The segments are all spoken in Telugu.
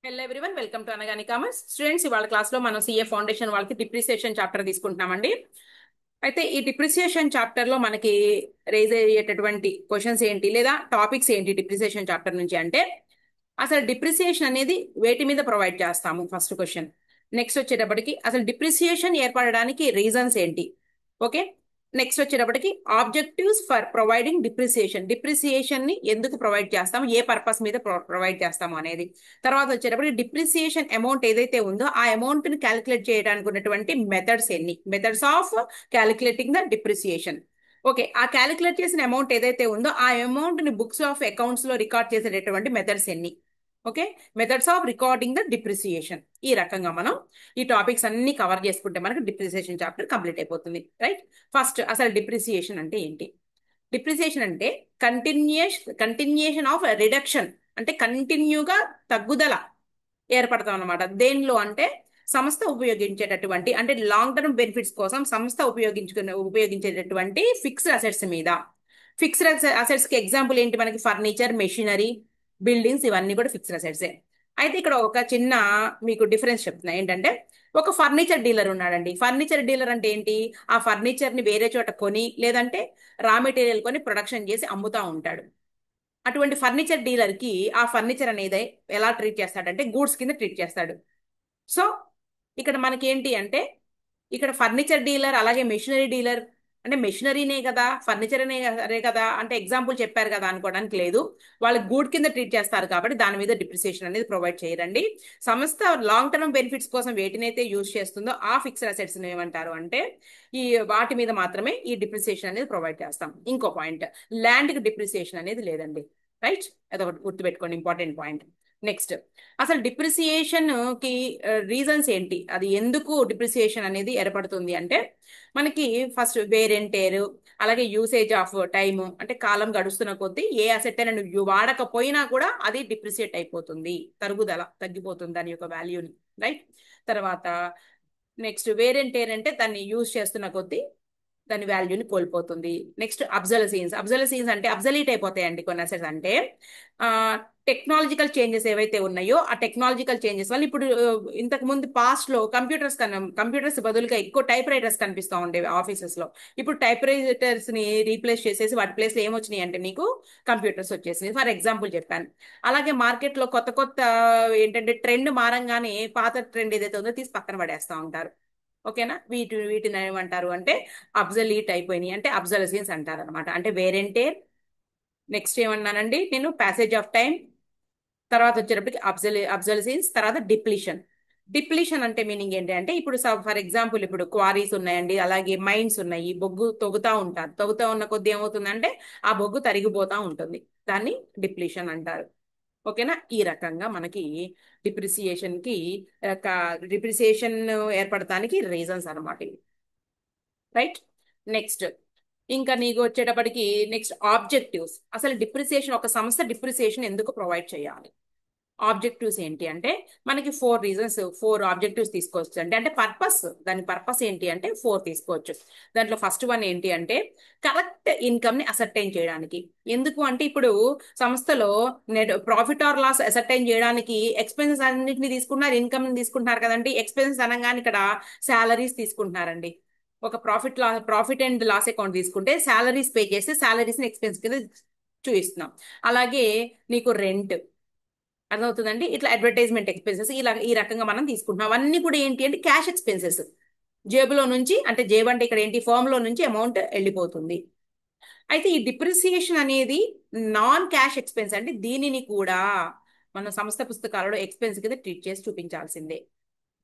Hello everyone, welcome to Anagani commerce students. ఇవాళ క్లాస్ లో మనం సిఏ ఫౌండేషన్ వాళ్ళకి డిప్రిసియేషన్ చాప్టర్ తీసుకుంటున్నామండి. అయితే ఈ డిప్రిసియేషన్ చాప్టర్ లో మనకి రేజ్ అయ్యేటటువంటి క్వశ్చన్స్ ఏంటి లేదా టాపిక్స్ ఏంటి డిప్రిసియేషన్ చాప్టర్ నుంచి అంటే, అసలు డిప్రిసియేషన్ అనేది వేటి మీద ప్రొవైడ్ చేస్తాము ఫస్ట్ క్వశ్చన్. నెక్స్ట్ వచ్చేటప్పటికి అసలు డిప్రిసియేషన్ ఏర్పడడానికి రీజన్స్ ఏంటి. ఓకే. నెక్స్ట్ వచ్చేటప్పటికి objectives for providing depreciation, depreciation ని ఎందుకు ప్రొవైడ్ చేస్తాము, ఏ పర్పస్ మీద ప్రొవైడ్ చేస్తాము అనేది. తర్వాత వచ్చేటప్పటికి డిప్రిసియేషన్ అమౌంట్ ఏదైతే ఉందో ఆ అమౌంట్ ని క్యాలిక్యులేట్ చేయడానికి ఉన్నటువంటి మెథడ్స్ ఎన్ని, methods of calculating the depreciation. Okay, ఆ క్యాలిక్యులేట్ చేసిన అమౌంట్ ఏదైతే ఉందో ఆ అమౌంట్ ని బుక్స్ ఆఫ్ అకౌంట్స్ లో రికార్డ్ చేసేటటువంటి మెథడ్స్ ఎన్ని. Okay, methods of recording the depreciation. ఈ రకంగా మనం ఈ టాపిక్స్ అన్ని కవర్ చేసుకుంటే మనకు డిప్రిసియేషన్ చాప్టర్ కంప్లీట్ అయిపోతుంది. రైట్. ఫస్ట్ అసలు డిప్రిసియేషన్ అంటే ఏంటి. డిప్రిసియేషన్ అంటే కంటిన్యూయేషన్ ఆఫ్ రిడక్షన్, అంటే కంటిన్యూగా తగ్గుదల ఏర్పడతాం అనమాట. దేనిలో అంటే సంస్థ ఉపయోగించేటటువంటి, అంటే లాంగ్ టర్మ్ బెనిఫిట్స్ కోసం సంస్థ ఉపయోగించేటటువంటి ఫిక్స్డ్ అసెట్స్ మీద. ఫిక్స్డ్ అసెట్స్ కి ఎగ్జాంపుల్ ఏంటి, మనకి ఫర్నిచర్, మెషినరీ, బిల్డింగ్స్, ఇవన్నీ కూడా ఫిక్స్డ్ అసెట్సే. అయితే ఇక్కడ ఒక చిన్న మీకు డిఫరెన్స్ చెప్తున్నా. ఏంటంటే ఒక ఫర్నిచర్ డీలర్ ఉన్నాడండి. ఫర్నిచర్ డీలర్ అంటే ఏంటి, ఆ ఫర్నిచర్ ని వేరే చోట కొని లేదంటే రా మెటీరియల్ కొని ప్రొడక్షన్ చేసి అమ్ముతా ఉంటాడు. అటువంటి ఫర్నిచర్ డీలర్ కి ఆ ఫర్నిచర్ అనేది ఎలా ట్రీట్ చేస్తాడంటే గూడ్స్ కింద ట్రీట్ చేస్తాడు. సో ఇక్కడ మనకి ఏంటి అంటే, ఇక్కడ ఫర్నిచర్ డీలర్ అలాగే మెషినరీ డీలర్, అంటే మెషినరీనే కదా ఫర్నిచర్ అనే కదా అంటే ఎగ్జాంపుల్ చెప్పారు కదా అనుకోవడానికి లేదు. వాళ్ళు గూడ్ కింద ట్రీట్ చేస్తారు కాబట్టి దాని మీద డిప్రిసియేషన్ అనేది ప్రొవైడ్ చేయరండి. సంస్థ లాంగ్ టర్మ్ బెనిఫిట్స్ కోసం వేటినైతే యూజ్ చేస్తుందో ఆ ఫిక్స్డ్ అసెట్స్ ఏమంటారు అంటే, ఈ వాటి మీద మాత్రమే ఈ డిప్రిసియేషన్ అనేది ప్రొవైడ్ చేస్తాం. ఇంకో పాయింట్, ల్యాండ్ కి డిప్రిసియేషన్ అనేది లేదండి. రైట్, అదొకటి గుర్తుపెట్టుకోండి, ఇంపార్టెంట్ పాయింట్. నెక్స్ట్ అసలు డిప్రిసియేషన్ కి రీజన్స్ ఏంటి, అది ఎందుకు డిప్రిసియేషన్ అనేది ఏర్పడుతుంది అంటే, మనకి ఫస్ట్ వేర్ అండ్ టేర్, అలాగే యూసేజ్ ఆఫ్ టైమ్, అంటే కాలం గడుస్తున్న కొద్దీ ఏ అసెట్ అయినా నువ్వు వాడకపోయినా కూడా అది డిప్రిసియేట్ అయిపోతుంది, తరుగుదల తగ్గిపోతుంది దాని యొక్క వాల్యూని. రైట్. తర్వాత నెక్స్ట్ వేర్ అండ్ టేర్ అంటే దాన్ని యూజ్ చేస్తున్న కొద్దీ దాని వాల్యూని కోల్పోతుంది. నెక్స్ట్ అబ్జలసీన్స్, అబ్జలసీన్స్ అంటే అబ్జలీట్ అయిపోతాయండి కొన్ని అసెట్స్. అంటే ఆ టెక్నాలజికల్ చేంజెస్ ఏవైతే ఉన్నాయో ఆ టెక్నాలజికల్ చేంజెస్ వల్ల ఇప్పుడు ఇంతకు ముందు పాస్ట్ లో కంప్యూటర్స్ బదులుగా ఎక్కువ టైప్ రైటర్స్ కనిపిస్తూ ఉండేవి ఆఫీసెస్ లో. ఇప్పుడు టైప్ రైటర్స్ ని రీప్లేస్ చేసేసి వాటి ప్లేస్ లో ఏమొచ్చినాయి అంటే నీకు కంప్యూటర్స్ వచ్చేసినాయి. ఫర్ ఎగ్జాంపుల్ చెప్పాను. అలాగే మార్కెట్ లో కొత్త కొత్త ఏంటంటే ట్రెండ్ మారంగానే పాత ట్రెండ్ ఏదైతే ఉందో తీసి పక్కన పడేస్తా ఉంటారు. ఓకేనా, వీటిని ఏమంటారు అంటే అబ్జలీట్ అయిపోయినాయి, అంటే అబ్జలసీన్స్ అంటారు అనమాట. అంటే వేరెంటే నెక్స్ట్ ఏమన్నానండి నేను, ప్యాసేజ్ ఆఫ్ టైం, తర్వాత వచ్చేటప్పటికి అబ్జలసీన్స్, తర్వాత డిప్లీషన్. డిప్లీషన్ అంటే మీనింగ్ ఏంటి అంటే, ఇప్పుడు ఫర్ ఎగ్జాంపుల్ ఇప్పుడు క్వారీస్ ఉన్నాయండి, అలాగే మైన్స్ ఉన్నాయి, బొగ్గు తవ్వుతా ఉంటారు. తవ్వుతా ఉన్న కొద్ది ఏమవుతుందంటే ఆ బొగ్గు తరిగిపోతా ఉంటుంది, దాన్ని డిప్లీషన్ అంటారు. ఓకేనా, ఈ రకంగా మనకి డిప్రిసియేషన్ కి డిప్రిసియేషన్ ఏర్పడటానికి రీజన్స్ అనమాట ఇవి. రైట్. నెక్స్ట్ ఇంకా నీకు వచ్చేటప్పటికి నెక్స్ట్ ఆబ్జెక్టివ్స్. అసలు డిప్రిసియేషన్, ఒక సంస్థ డిప్రిసియేషన్ ఎందుకు ప్రొవైడ్ చేయాలి, ఆబ్జెక్టివ్స్ ఏంటి అంటే, మనకి ఫోర్ ఆబ్జెక్టివ్స్ తీసుకోవచ్చు అంటే అంటే పర్పస్, దాని పర్పస్ ఏంటి అంటే ఫోర్ తీసుకోవచ్చు. దాంట్లో ఫస్ట్ వన్ ఏంటి అంటే కరెక్ట్ ఇన్కమ్ ని అసర్టైన్ చేయడానికి. ఎందుకు అంటే ఇప్పుడు సంస్థలో net profit or loss ascertain చేయడానికి ఎక్స్పెన్సెస్ అన్నింటిని తీసుకుంటున్నారు, ఇన్కమ్ ని తీసుకుంటున్నారు కదండి. ఎక్స్పెన్సెస్ అనగానే ఇక్కడ శాలరీస్ తీసుకుంటున్నారండి. ఒక ప్రాఫిట్ అండ్ లాస్ అకౌంట్ తీసుకుంటే శాలరీస్ పే చేస్తే శాలరీస్ ని ఎక్స్పెన్స్ కింద చూపిస్తున్నాం. అలాగే నీకు రెంట్, అర్థమవుతుందండి, ఇట్లా అడ్వర్టైజ్మెంట్ ఎక్స్పెన్సెస్ ఇలా ఈ రకంగా మనం తీసుకుంటున్నాం. అవన్నీ కూడా ఏంటి అంటే క్యాష్ ఎక్స్పెన్సెస్. జేబులో నుంచి, అంటే జేబు అంటే ఇక్కడ ఏంటి, ఫర్మ్ లో నుంచి అమౌంట్ వెళ్ళిపోతుంది. అయితే ఈ డిప్రిసియేషన్ అనేది నాన్ క్యాష్ ఎక్స్పెన్స్, అంటే దీనిని కూడా మన సంస్థ పుస్తకాలలో ఎక్స్పెన్స్ కింద ట్రీట్ చేసి చూపించాల్సిందే.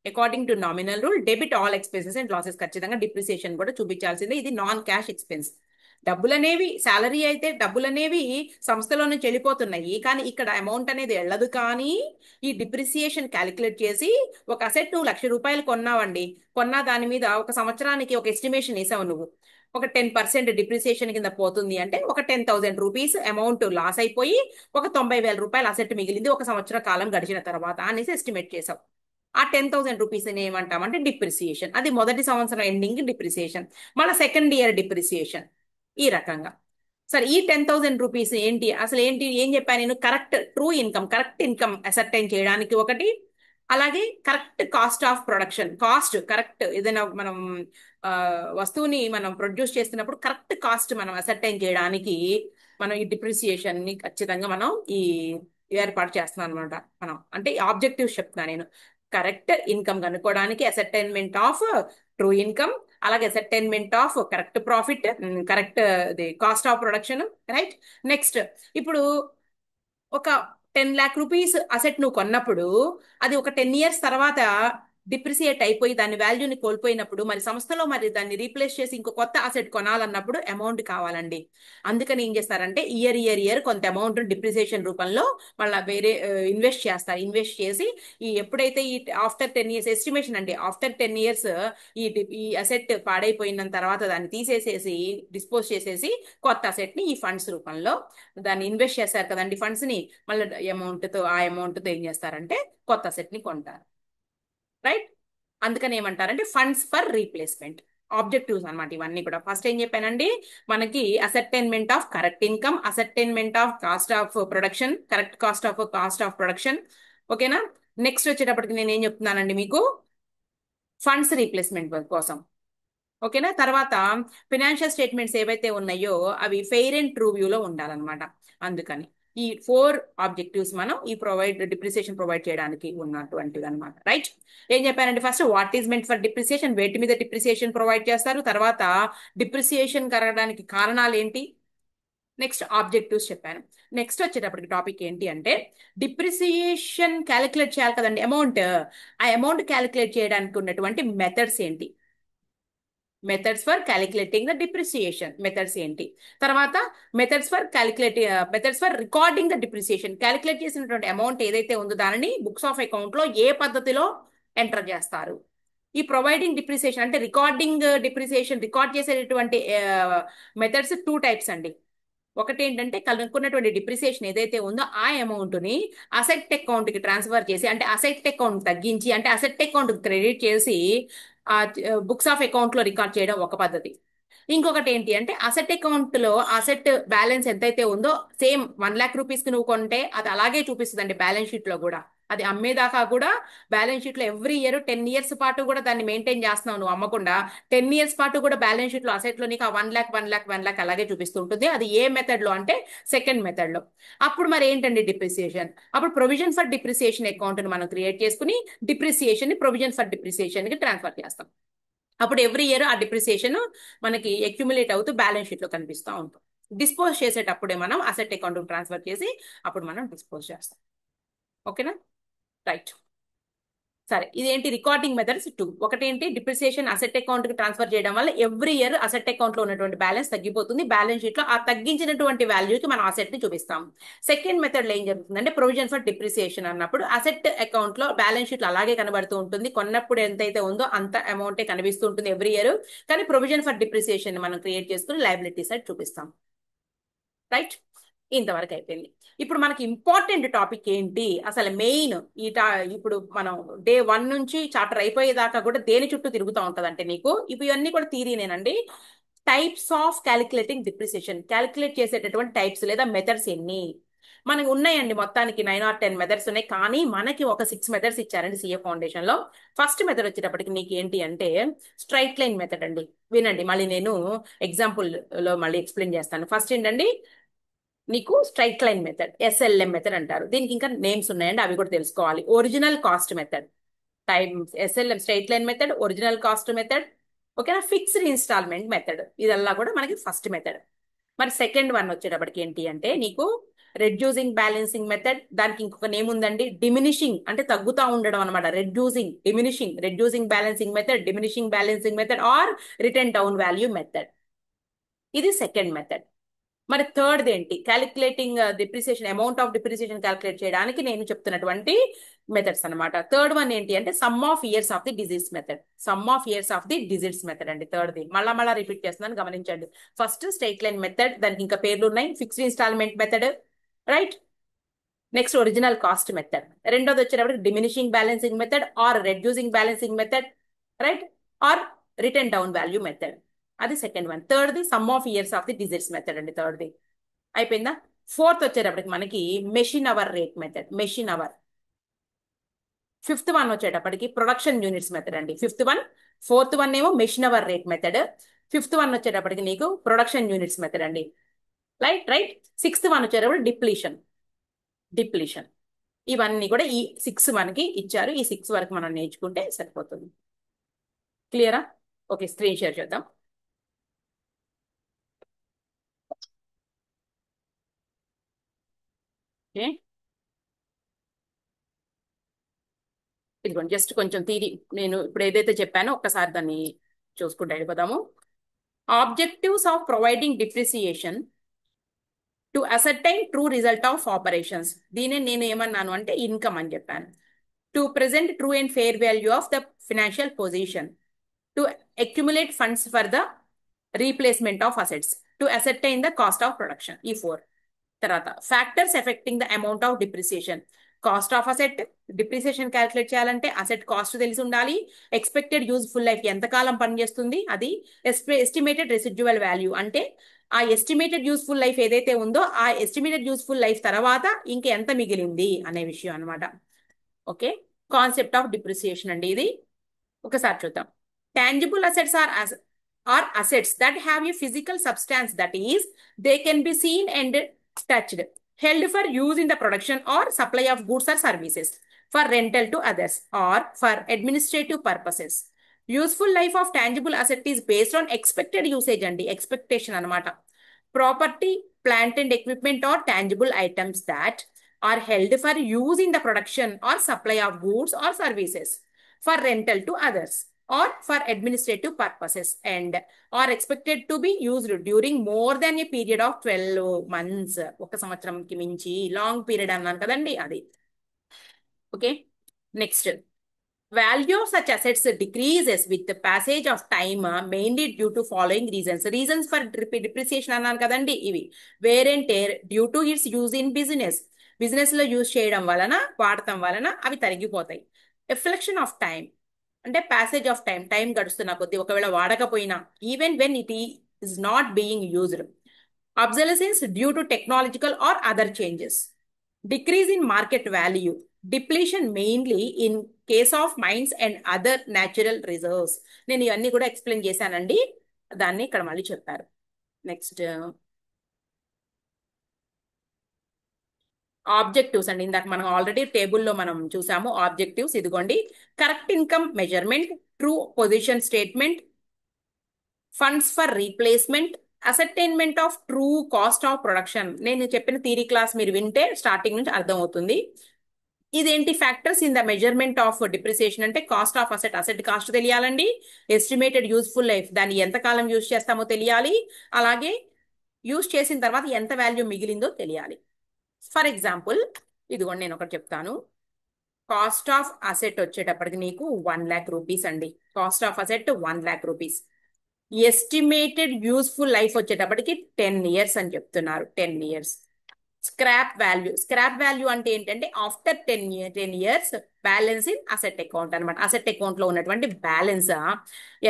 According to nominal rule debit all expenses and losses, ఖచ్చితంగా డిప్రిసియేషన్ కూడా చూపించాల్సిందే. ఇది నాన్ క్యాష్ ఎక్స్పెన్స్. డబ్బులు అనేవి, శాలరీ అయితే డబ్బులు అనేవి సంస్థలో నుంచి వెళ్ళిపోతున్నాయి, కానీ ఇక్కడ అమౌంట్ అనేది వెళ్ళదు. కానీ ఈ డిప్రిసియేషన్ క్యాలిక్యులేట్ చేసి, ఒక అసెట్ నువ్వు 1,00,000 కొన్నావండి, కొన్నా దాని మీద ఒక సంవత్సరానికి ఒక ఎస్టిమేషన్ వేసావు నువ్వు, ఒక 10% డిప్రిసియేషన్ కింద పోతుంది అంటే ఒక 10,000 రూపీస్ అమౌంట్ లాస్ అయిపోయి ఒక 90,000 రూపాయలు అసెట్ మిగిలింది ఒక సంవత్సర కాలం గడిచిన తర్వాత అనేసి ఎస్టిమేట్ చేసావు. ఆ 10,000 రూపీస్ ఏమంటామంటే డిప్రిసియేషన్. అది మొదటి సంవత్సరం ఎండింగ్ డిప్రిసియేషన్, మళ్ళీ సెకండ్ ఇయర్ డిప్రిసియేషన్, ఈ రకంగా. సరే ఈ 10,000 రూపీస్ ఏంటి అసలు ఏంటి ఏం చెప్పాను నేను? Correct true income, correct income ascertain చేయడానికి ఒకటి, అలాగే correct cost of production, cost correct ఏదైనా మనం ఆ, వస్తువుని మనం ప్రొడ్యూస్ చేస్తున్నప్పుడు కరెక్ట్ కాస్ట్ మనం అసర్టైన్ చేయడానికి మనం ఈ డిప్రిసియేషన్ ని ఖచ్చితంగా మనం ఈ ఏర్పాటు చేస్తున్నాం అనమాట. మనం అంటే ఆబ్జెక్టివ్స్ చెప్తున్నా నేను. కరెక్ట్ ఇన్కమ్ కనుక్కోవడానికి అసర్టైన్మెంట్ ఆఫ్ ట్రూ ఇన్కమ్, అలాగే ascertainment of correct profit, correct cost of production, right. Next ఇప్పుడు ఒక 10 lakh రూపీస్ అసెట్ నువ్వు కొన్నప్పుడు అది ఒక 10 years తర్వాత డిప్రిసియేట్ అయిపోయి దాని వాల్యూని కోల్పోయినప్పుడు మరి సంస్థలో మరి దాన్ని రీప్లేస్ చేసి ఇంకో కొత్త అసెట్ కొనాలన్నప్పుడు అమౌంట్ కావాలండి. అందుకని ఏం చేస్తారంటే ఇయర్ కొంత అమౌంట్ డిప్రిసియేషన్ రూపంలో మళ్ళీ వేరే ఇన్వెస్ట్ చేస్తారు. ఇన్వెస్ట్ చేసి ఈ ఎప్పుడైతే ఈ ఆఫ్టర్ 10 years ఎస్టిమేషన్ అండి, ఆఫ్టర్ 10 years ఈ అసెట్ పాడైపోయిన తర్వాత దాన్ని తీసేసేసి డిస్పోజ్ చేసేసి కొత్త అసెట్ ని ఈ ఫండ్స్ రూపంలో దాన్ని ఇన్వెస్ట్ చేశారు కదండి ఫండ్స్ ని, మళ్ళీ ఆ అమౌంట్ తో ఏం చేస్తారంటే కొత్త సెట్ ని కొంటారు, రైట్. అందుకని ఏమంటారంటే ఫండ్స్ ఫర్ రీప్లేస్మెంట్ ఆబ్జెక్టివ్స్ అన్నమాట ఇవన్నీ కూడా. ఫస్ట్ ఏం చెప్పానండి, మనకి ascertainment of correct income, ascertainment of cost of production, correct cost of production, ఓకేనా. నెక్స్ట్ వచ్చేటప్పటికి నేను ఏం చెప్తున్నానండి మీకు, ఫండ్స్ రీప్లేస్మెంట్ కోసం, ఓకేనా. తర్వాత ఫినాన్షియల్ స్టేట్మెంట్స్ ఏవైతే ఉన్నాయో అవి ఫెయిర్ అండ్ ట్రూ వ్యూలో ఉండాలన్నమాట. అందుకని ఈ 4 ఆబ్జెక్టివ్స్ మనం ఈ డిప్రిసియేషన్ ప్రొవైడ్ చేయడానికి ఉన్నటువంటివి అనమాట, రైట్. ఏం చెప్పానంటే first what is meant for depreciation, వేటి మీద డిప్రిసియేషన్ ప్రొవైడ్ చేస్తారు, తర్వాత డిప్రిసియేషన్ కరగడానికి కారణాలు ఏంటి, నెక్స్ట్ ఆబ్జెక్టివ్స్ చెప్పాను. నెక్స్ట్ వచ్చేటప్పటికి టాపిక్ ఏంటి అంటే డిప్రిసియేషన్ క్యాలిక్యులేట్ చేయాలి కదండి అమౌంట్, ఆ అమౌంట్ క్యాలిక్యులేట్ చేయడానికి ఉన్నటువంటి మెథడ్స్ ఏంటి, methods for calculating the depreciation methods ఏంటి, తర్వాత methods for recording the depreciation, calculate చేసినటువంటి అమౌంట్ ఏదైతే ఉందో దానిని బుక్స్ ఆఫ్ అకౌంట్ లో ఏ పద్ధతిలో ఎంటర్ చేస్తారు. ఈ ప్రొవైడింగ్ డిప్రిసియేషన్ అంటే డిప్రిసియేషన్ రికార్డ్ చేసేటటువంటి మెథడ్స్ 2 types అండి. ఒకటి ఏంటంటే కనుక్కున్నటువంటి డిప్రిసియేషన్ ఏదైతే ఉందో ఆ అమౌంట్ ని అసెట్ అకౌంట్ కి ట్రాన్స్ఫర్ చేసి, అంటే అసెట్ అకౌంట్ తగ్గించి, అంటే అసెట్ అకౌంట్ క్రెడిట్ చేసి ఆ బుక్స్ ఆఫ్ అకౌంట్ లో రికార్డ్ చేయడం ఒక పద్ధతి. ఇంకొకటి ఏంటి అంటే అసెట్ అకౌంట్ లో అసెట్ బ్యాలెన్స్ ఎంతైతే ఉందో సేమ్ 1 lakh రూపీస్ కి నువ్వు కొంటే అది అలాగే చూపిస్తుందండి బ్యాలెన్స్ షీట్ లో కూడా. అది అమ్మేదాకా కూడా బ్యాలెన్స్ షీట్ లో ఎవ్రీ ఇయర్ 10 years పాటు కూడా దాన్ని మెయింటైన్ చేస్తున్నావు నువ్వు అమ్మకుండా, 10 years పాటు కూడా బ్యాలెన్స్ షీట్ లో అసెట్ లో నీకు ఆ 1 lakh అలాగే చూపిస్తుంటుంది. అది ఏ మెథడ్ లో అంటే సెకండ్ మెథడ్ లో. అప్పుడు మరి ఏంటండి డిప్రిసియేషన్, అప్పుడు ప్రొవిజన్ ఫర్ డిప్రిసియేషన్ అకౌంట్ ని మనం క్రియేట్ చేసుకుని డిప్రిసియేషన్ ని ప్రొవిజన్ ఫర్ డిప్రిసియేషన్ కి ట్రాన్స్ఫర్ చేస్తాం. అప్పుడు ఎవ్రీ ఇయర్ ఆ డిప్రిసియేషన్ మనకి అక్యుములేట్ అవుతూ బ్యాలెన్స్ షీట్ లో కనిపిస్తూ ఉంటుంది. డిస్పోజ్ చేసేటప్పుడే మనం అసెట్ అకౌంట్ ట్రాన్స్ఫర్ చేసి అప్పుడు మనం డిస్పోజ్ చేస్తాం, ఓకేనా, రైట్. సరే ఇదేంటి రికార్డింగ్ మెథడ్స్ 2. ఒకటేంటి డిప్రిసియేషన్ అసెట్ అకౌంట్ కి ట్రాన్స్ఫర్ చేయడం వల్ల ఎవ్రీ ఇయర్ అసెట్ అకౌంట్ లో ఉన్నటువంటి బ్యాలెన్స్ తగ్గిపోతుంది, బ్యాలెన్స్ షీట్ లో ఆ తగ్గించినటువంటి వాల్యూకి మనం అసెట్ ని చూపిస్తాం. సెకండ్ మెథడ్ లో ఏం జరుగుతుందంటే ప్రొవిజన్ ఫర్ డిప్రిసియేషన్ అన్నప్పుడు అసెట్ అకౌంట్ లో బ్యాలెన్స్ షీట్ లో అలాగే కనబడుతూ ఉంటుంది, కొన్నప్పుడు ఎంతైతే ఉందో అంత అమౌంటే కనిపిస్తూ ఉంటుంది ఎవ్రీ ఇయర్, కానీ ప్రొవిజన్ ఫర్ డిప్రిసియేషన్ మనం క్రియేట్ చేసుకుని లయబిలిటీ సైడ్ చూపిస్తాం, రైట్. ఇంతవరకు అయిపోయింది. ఇప్పుడు మనకి ఇంపార్టెంట్ టాపిక్ ఏంటి అసలు మెయిన్ ఇప్పుడు మనం డే 1 నుంచి చాప్టర్ అయిపోయేదాకా కూడా దేని చుట్టూ తిరుగుతూ ఉంటది అంటే నీకు ఇవన్నీ కూడా థియరీనేనండి. Types of calculating depreciation, calculate చేసేటటువంటి టైప్స్ లేదా మెథడ్స్ ఎన్ని మనకి ఉన్నాయండి, మొత్తానికి 9 or 10 మెథడ్స్ ఉన్నాయి, కానీ మనకి ఒక 6 మెథడ్స్ ఇచ్చారండి సిఏ ఫౌండేషన్ లో. ఫస్ట్ మెథడ్ వచ్చేటప్పటికి నీకు ఏంటి అంటే స్ట్రైట్ లైన్ మెథడ్ అండి. వినండి మళ్ళీ నేను ఎగ్జాంపుల్ లో మళ్ళీ ఎక్స్ప్లెయిన్ చేస్తాను. ఫస్ట్ ఏంటండి నీకు straight line method, SLM method అంటారు, దీనికి ఇంకా నేమ్స్ ఉన్నాయండి అవి కూడా తెలుసుకోవాలి. Original cost method, time SLM straight line method, original cost method, ఓకేనా, ఫిక్స్డ్ ఇన్స్టాల్మెంట్ మెథడ్, ఇదల్లా కూడా మనకి ఫస్ట్ మెథడ్. మరి సెకండ్ వన్ వచ్చేటప్పటికి ఏంటి అంటే నీకు రెడ్యూసింగ్ బ్యాలెన్సింగ్ మెథడ్, దానికి ఇంకొక నేమ్ ఉందండి డిమినిషింగ్, అంటే తగ్గుతా ఉండడం అనమాట. Reducing balancing method, diminishing balancing method are written down value method, ఇది సెకండ్ మెథడ్. మరి థర్డ్ ఏంటి calculating depreciation, amount of depreciation calculate చేయడానికి నేను చెప్తున్నటువంటి మెథడ్స్ అనమాట. థర్డ్ వన్ ఏంటి అంటే some of years of the digits method అండి. థర్డ్ ది మళ్ళా రిపీట్ చేస్తున్నాను గమనించండి. ఫస్ట్ స్ట్రైట్ లైన్ మెథడ్, దానికి ఇంకా పేర్లు ఉన్నాయి, fixed installment method, right. Next original cost method, రెండోది వచ్చేటప్పటికి diminishing balancing method or reducing balancing method, right, or written down value method, అది second one. Third the sum of years of the digits method అండి థర్డ్ ది. అయిపోయిందా? ఫోర్త్ వచ్చేటప్పటికి మనకి machine hour rate method, machine hour. Fifth one వచ్చేటప్పటికి ప్రొడక్షన్ యూనిట్స్ మెథడ్ అండి. Fifth one. ఫోర్త్ వన్ ఏమో machine hour rate method. Fifth one వచ్చేటప్పటికి నీకు ప్రొడక్షన్ యూనిట్స్ మెథడ్ అండి. Right right. సిక్స్త్ వన్ వచ్చేటప్పుడు డిప్లీషన్. డిప్లీషన్. ఇవన్నీ కూడా ఈ సిక్స్ మనకి ఇచ్చారు. ఈ సిక్స్ వరకు మనం నేర్చుకుంటే సరిపోతుంది. క్లియరా? ఓకే, స్క్రీన్ షేర్ చేద్దాం. ఓకే, ఇదిగోండి జస్ట్ కొంచెం థీరీ నేను ఇప్పుడు ఏదైతే చెప్పానో ఒక్కసారి దాన్ని చూసుకుంటే అయిపోదాము. Objectives of providing depreciation to ascertain true result of operations. దీనే నేను ఏమన్నాను అంటే ఇన్కమ్ అని చెప్పాను. To present true and fair value of the financial position. To accumulate funds for the replacement of assets. To ascertain the cost of production. ఈ ఫోర్. తర్వాత factors affecting the amount of depreciation. Cost of asset. Depreciation calculate చేయాలంటే అసెట్ కాస్ట్ తెలిసి ఉండాలి. ఎక్స్పెక్టెడ్ యూజ్ఫుల్ లైఫ్ ఎంతకాలం పనిచేస్తుంది అది. ఎస్టిమేటెడ్ రెసిడ్యువల్ వాల్యూ అంటే ఆ ఎస్టిమేటెడ్ యూస్ఫుల్ లైఫ్ ఏదైతే ఉందో ఆ ఎస్టిమేటెడ్ యూస్ఫుల్ లైఫ్ తర్వాత ఇంక ఎంత మిగిలింది అనే విషయం అనమాట. ఓకే, కాన్సెప్ట్ ఆఫ్ డిప్రిసియేషన్ అండి ఇది. ఒకసారి చూద్దాం. Tangible assets are assets that have a physical substance that is they can be seen and touched, held for use in the production or supply of goods or services, for rental to others, or for administrative purposes. Useful life of tangible asset is based on expected usage and expectation anamata. Property, plant and equipment or tangible items that are held for use in the production or supply of goods or services, for rental to others, or for administrative purposes, and are expected to be used during more than a period of 12 months. ఒక సంవత్సరంకి మించి లాంగ్ పీరియడ్ అన్నాను కదండి అది. Okay, next. Value of such assets decreases with the passage of time, mainly due to following reasons. Reasons for depreciation అన్నాను కదండి ఇవి. Wear and tear due to its use in business. Business లో యూజ్ చేయడం వలన, వాడటం వలన అవి తరిగిపోతాయి. రిఫ్లెక్షన్ ఆఫ్ టైం అంటే ప్యాసేజ్ ఆఫ్ టైం, టైం గడుస్తున్న కొద్దీ ఒకవేళ వాడకపోయినా, even when it is not being used. Obsolescence due to technological or other changes. Decrease in market value. Depletion mainly in case of mines and other natural reserves. నేను ఇవన్నీ కూడా ఎక్స్ప్లెయిన్ చేశానండి, దాన్ని ఇక్కడ మళ్ళీ చెప్పారు. నెక్స్ట్ ఆబ్జెక్టివ్స్ అండి. ఇందాక మనం ఆల్రెడీ టేబుల్లో మనం చూసాము ఆబ్జెక్టివ్స్. ఇదిగోండి, correct income measurement, true position statement, funds for replacement, ascertainment of true cost of production. నేను చెప్పిన థియరీ క్లాస్ మీరు వింటే స్టార్టింగ్ నుంచి అర్థమవుతుంది. ఇదేంటి factors in the measurement of depreciation అంటే cost of asset, asset cost తెలియాలండి. ఎస్టిమేటెడ్ యూస్ఫుల్ లైఫ్, దాన్ని ఎంతకాలం యూజ్ చేస్తామో తెలియాలి. అలాగే యూజ్ చేసిన తర్వాత ఎంత వాల్యూ మిగిలిందో తెలియాలి. ఫర్ ఎగ్జాంపుల్ ఇదిగోండి నేను ఒకటి చెప్తాను. కాస్ట్ ఆఫ్ అసెట్ వచ్చేటప్పటికి నీకు 1,00,000 రూపీస్ అండి. Cost of asset 1,00,000 rupees. Estimated useful life వచ్చేటప్పటికి 10 ఇయర్స్ అని చెప్తున్నారు. 10 years. Scrap value, scrap value అంటే ఏంటంటే after 10 years balance in asset account అనమాట. అసెట్ అకౌంట్ లో ఉన్నటువంటి బ్యాలెన్స్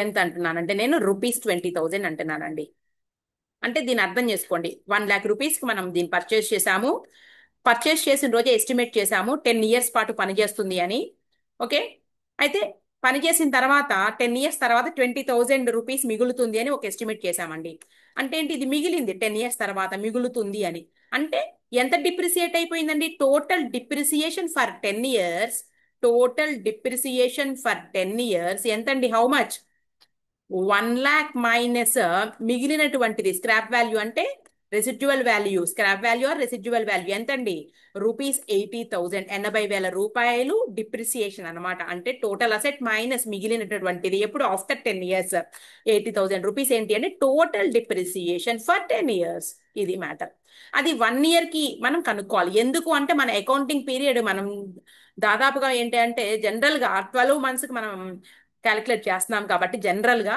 ఎంత అంటున్నానంటే నేను ₹20,000 అంటున్నానండి. అంటే దీన్ని అర్థం చేసుకోండి, 1,00,000 రూపీస్కి మనం దీన్ని పర్చేస్ చేసాము. పర్చేస్ చేసిన రోజే ఎస్టిమేట్ చేసాము 10 ఇయర్స్ పాటు పనిచేస్తుంది అని. ఓకే, అయితే పనిచేసిన తర్వాత 10 ఇయర్స్ తర్వాత ₹20,000 మిగులుతుంది అని ఒక ఎస్టిమేట్ చేశామండి. అంటే ఏంటి, ఇది మిగిలింది 10 ఇయర్స్ తర్వాత మిగులుతుంది అని. అంటే ఎంత డిప్రిసియేట్ అయిపోయిందండి? Total depreciation for 10 years, total depreciation for 10 years ఎంతండి? How much? 1,00,000 మైనస్ మిగిలినటువంటిది స్క్రాప్ వాల్యూ అంటే residual value. Scrap value or residual value ఎంతండి? ₹80,000. 80,000 డిప్రిసియేషన్ అనమాట. అంటే టోటల్ అసెట్ మైనస్ మిగిలినటువంటిది ఎప్పుడు? After 10 years. ₹80,000 ఏంటి అంటే టోటల్ డిప్రిసియేషన్ ఫర్ 10 ఇయర్స్. ఇది మ్యాటర్. అది 1 ఇయర్ కి మనం కనుక్కోవాలి. ఎందుకు అంటే మన అకౌంటింగ్ పీరియడ్ మనం దాదాపుగా ఏంటి అంటే జనరల్ గా 12 months కి మనం క్యాలిక్యులేట్ చేస్తున్నాం కాబట్టి జనరల్ గా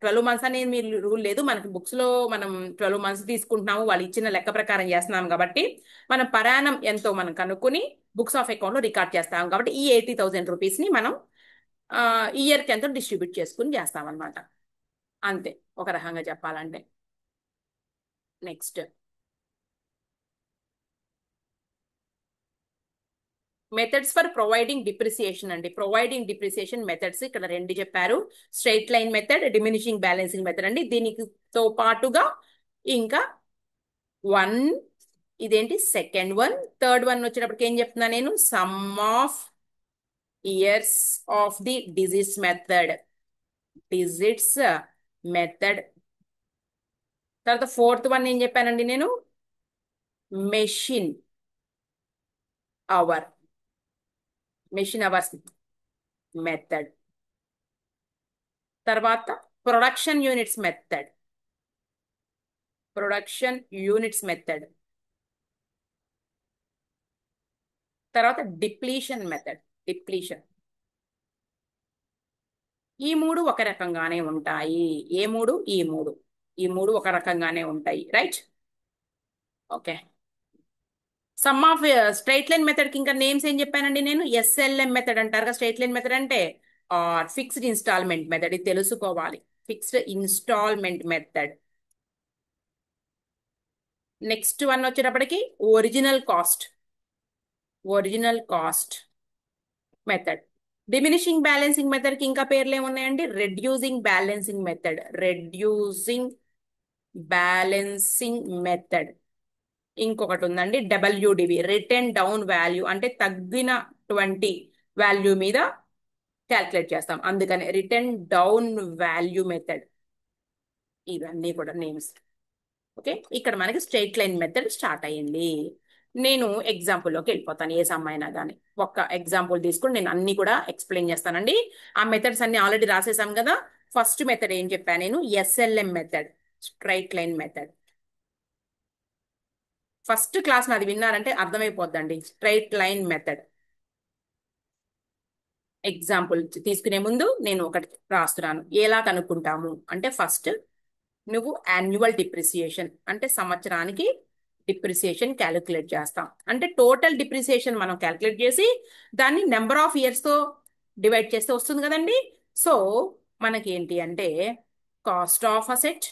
12 months అనేది మీరు రూల్ లేదు. మనకి బుక్స్ లో మనం 12 months తీసుకుంటున్నాము, వాళ్ళు ఇచ్చిన లెక్క ప్రకారం చేస్తున్నాం కాబట్టి మనం పరాణం ఎంతో మనం కనుక్కొని బుక్స్ ఆఫ్ అకౌంట్ లో రికార్డ్ చేస్తాం కాబట్టి ఈ ₹80,000 ని మనం ఇయర్ కి ఎంతో డిస్ట్రిబ్యూట్ చేసుకుని చేస్తాం అనమాట. అంతే ఒక రకంగా చెప్పాలంటే. Next methods for providing depreciation అండి. ప్రొవైడింగ్ డిప్రిసియేషన్ మెథడ్స్ ఇక్కడ రెండు చెప్పారు. Straight line method, diminishing balancing method అండి. దీనితో పాటుగా ఇంకా వన్, ఇదేంటి సెకండ్ వన్, థర్డ్ వన్ వచ్చేటప్పటికి ఏం చెప్తున్నా నేను, sum of years of the digits method, digits method. తర్వాత ఫోర్త్ వన్ ఏం చెప్పానండి నేను, machine hour, machine hours method. తర్వాత production units method, production units method. తర్వాత డిప్లీషన్ మెథడ్, డిప్లీషన్. ఈ మూడు ఒక రకంగానే ఉంటాయి. ఏ మూడు? ఈ మూడు ఒక రకంగానే ఉంటాయి. Right? Okay. Some of straight line method కి ఇంకా నేమ్స్ ఏం చెప్పానండి నేను, ఎస్ఎల్ఎం మెథడ్ అంటారు కదా. స్ట్రైట్ లైన్ మెథడ్ అంటే ఫిక్స్డ్ ఇన్స్టాల్మెంట్ మెథడ్, ఇది తెలుసుకోవాలి. Fixed installment method. Next one వచ్చేటప్పటికి original cost, original cost method. Diminishing balancing method కి ఇంకా పేర్లు ఏమున్నాయండి, reducing balancing method, reducing balancing method. ఇంకొకటి ఉందండి డబ్ల్యూడివి, రిటర్న్ డౌన్ వాల్యూ, అంటే తగ్గినటువంటి వాల్యూ మీద క్యాల్కులేట్ చేస్తాం, అందుకని రిటర్న్ డౌన్ వాల్యూ మెథడ్. ఇవన్నీ కూడా నేమ్స్. ఓకే, ఇక్కడ మనకి స్ట్రైట్ లైన్ మెథడ్ స్టార్ట్ అయ్యింది. నేను ఎగ్జాంపుల్లోకి వెళ్ళిపోతాను. ఏ సమ్ అయినా కానీ ఒక్క ఎగ్జాంపుల్ తీసుకుని నేను అన్ని కూడా ఎక్స్ప్లెయిన్ చేస్తానండి. ఆ మెథడ్స్ అన్ని ఆల్రెడీ రాసేసాం కదా. ఫస్ట్ మెథడ్ ఏం చెప్పాను నేను, SLM method, straight line method. First class నాది విన్నారంటే అర్థమైపోద్దండి. స్ట్రైట్ లైన్ మెథడ్ ఎగ్జాంపుల్ తీసుకునే ముందు నేను ఒకటి రాస్తున్నాను. ఎలా కనుక్కుంటాము అంటే, ఫస్ట్ నువ్వు యాన్యువల్ డిప్రిసియేషన్ అంటే సంవత్సరానికి డిప్రిసియేషన్ క్యాలిక్యులేట్ చేస్తాం. అంటే టోటల్ డిప్రిసియేషన్ మనం క్యాలిక్యులేట్ చేసి దాన్ని నెంబర్ ఆఫ్ ఇయర్స్ తో డివైడ్ చేస్తే వస్తుంది కదండి. సో మనకి ఏంటి అంటే, cost of asset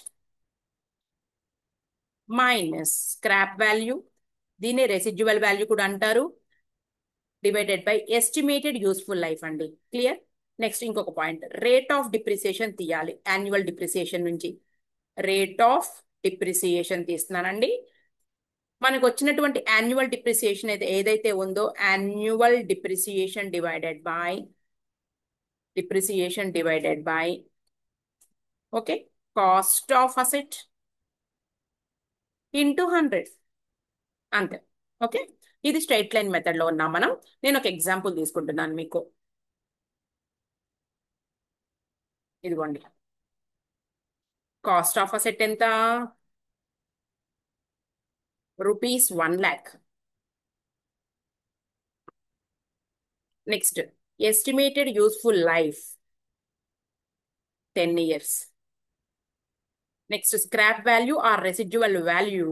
minus scrap value, దీన్ని రెసిడ్యువల్ వాల్యూ కూడా అంటారు, divided by estimated useful life అండి. క్లియర్? నెక్స్ట్ ఇంకొక పాయింట్, రేట్ ఆఫ్ డిప్రిసియేషన్ తీయాలి. యాన్యువల్ డిప్రిసియేషన్ నుంచి రేట్ ఆఫ్ డిప్రిసియేషన్ తీస్తున్నానండి. మనకు వచ్చినటువంటి యాన్యువల్ డిప్రిసియేషన్ అయితే ఏదైతే ఉందో, annual depreciation divided by okay, cost of asset into 100, అంతే. ఓకే, ఇది స్ట్రైట్ లైన్ మెథడ్ లో ఉన్నాం మనం. నేను ఒక ఎగ్జాంపుల్ తీసుకుంటున్నాను మీకు. ఇదిగోండి, కాస్ట్ ఆఫ్ అసెట్ ఎంత, rupees 1,00,000. Next estimated useful life 10 years. Next scrap value or residual value